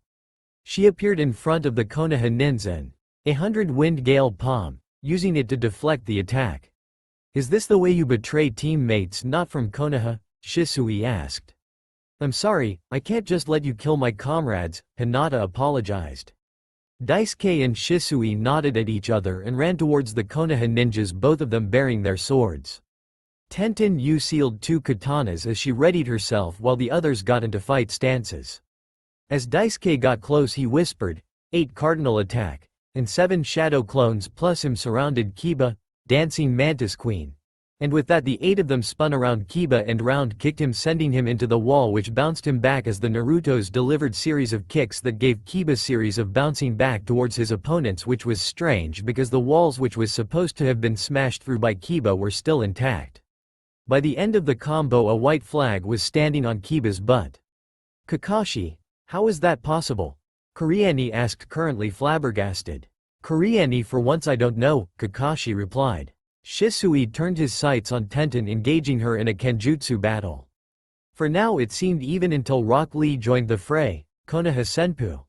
A: She appeared in front of the Konoha nins and 100 wind gale palm, using it to deflect the attack. Is this the way you betray teammates not from Konoha? Shisui asked. I'm sorry, I can't just let you kill my comrades, Hinata apologized. Daisuke and Shisui nodded at each other and ran towards the Konoha ninjas, both of them bearing their swords. Tenten Yu sealed 2 katanas as she readied herself while the others got into fight stances. As Daisuke got close he whispered, 8 cardinal attack, and 7 shadow clones plus him surrounded Kiba, dancing mantis queen. And with that the 8 of them spun around Kiba and round kicked him, sending him into the wall, which bounced him back as the Naruto's delivered series of kicks that gave Kiba series of bouncing back towards his opponents, which was strange because the walls which was supposed to have been smashed through by Kiba were still intact. By the end of the combo a white flag was standing on Kiba's butt. Kakashi, how is that possible? Kuriani asked, currently flabbergasted. Kuriani, for once I don't know, Kakashi replied. Shisui turned his sights on Tenten, engaging her in a kenjutsu battle. For now it seemed, even until Rock Lee joined the fray, Konoha Senpu.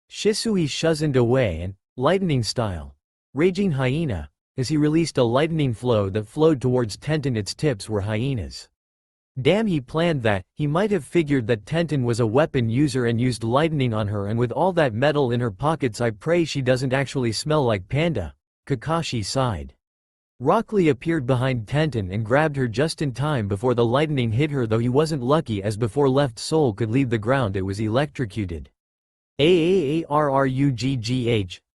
A: Shisui shunned away and, lightning style. Raging hyena, as he released a lightning flow that flowed towards Tenten, its tips were hyenas. Damn, he planned that. He might have figured that Tenten was a weapon user and used lightning on her, and with all that metal in her pockets I pray she doesn't actually smell like panda. Kakashi sighed. Rock Lee appeared behind Tenten and grabbed her just in time before the lightning hit her, though he wasn't lucky as before left soul could leave the ground it was electrocuted. Aarruggh,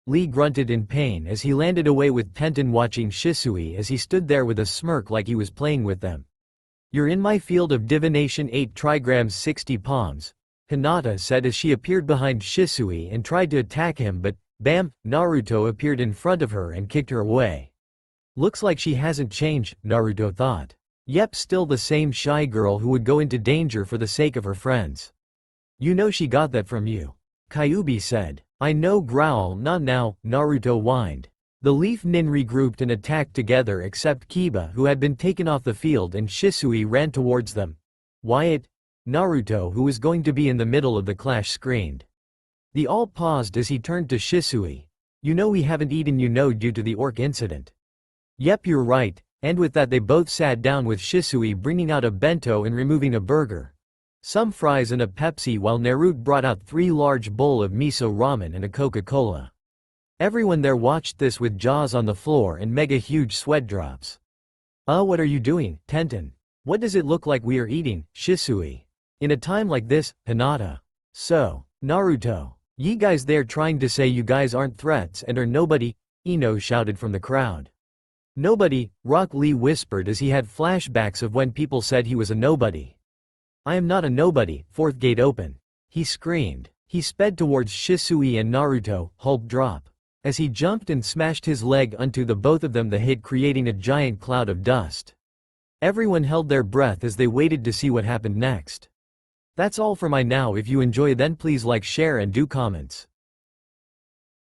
A: Lee grunted in pain as he landed away with Tenten watching Shisui as he stood there with a smirk like he was playing with them. You're in my field of divination, 8 trigrams 60 palms, Hinata said as she appeared behind Shisui and tried to attack him, but, bam, Naruto appeared in front of her and kicked her away. Looks like she hasn't changed, Naruto thought. Yep, still the same shy girl who would go into danger for the sake of her friends. You know she got that from you. Kyuubi said. I know, growl, not now, Naruto whined. The Leaf Nin regrouped and attacked together except Kiba, who had been taken off the field, and Shisui ran towards them. Wyatt? Naruto, who was going to be in the middle of the clash, screamed. They all paused as he turned to Shisui. You know we haven't eaten, you know, due to the orc incident. Yep, you're right, and with that they both sat down with Shisui bringing out a bento and removing a burger, some fries and a Pepsi, while Naruto brought out 3 large bowl of miso ramen and a Coca-Cola. Everyone there watched this with jaws on the floor and mega huge sweat drops. What are you doing, Tenten? What does it look like we are eating, Shisui? In a time like this, Hinata. So, Naruto, ye guys there trying to say you guys aren't threats and are nobody, Ino shouted from the crowd. Nobody, Rock Lee whispered as he had flashbacks of when people said he was a nobody. I am not a nobody, 4th gate open. He screamed. He sped towards Shisui and Naruto, Hulk drop. As he jumped and smashed his leg onto the both of them, the hit creating a giant cloud of dust. Everyone held their breath as they waited to see what happened next. That's all for my now. If you enjoy then please like, share and do comments.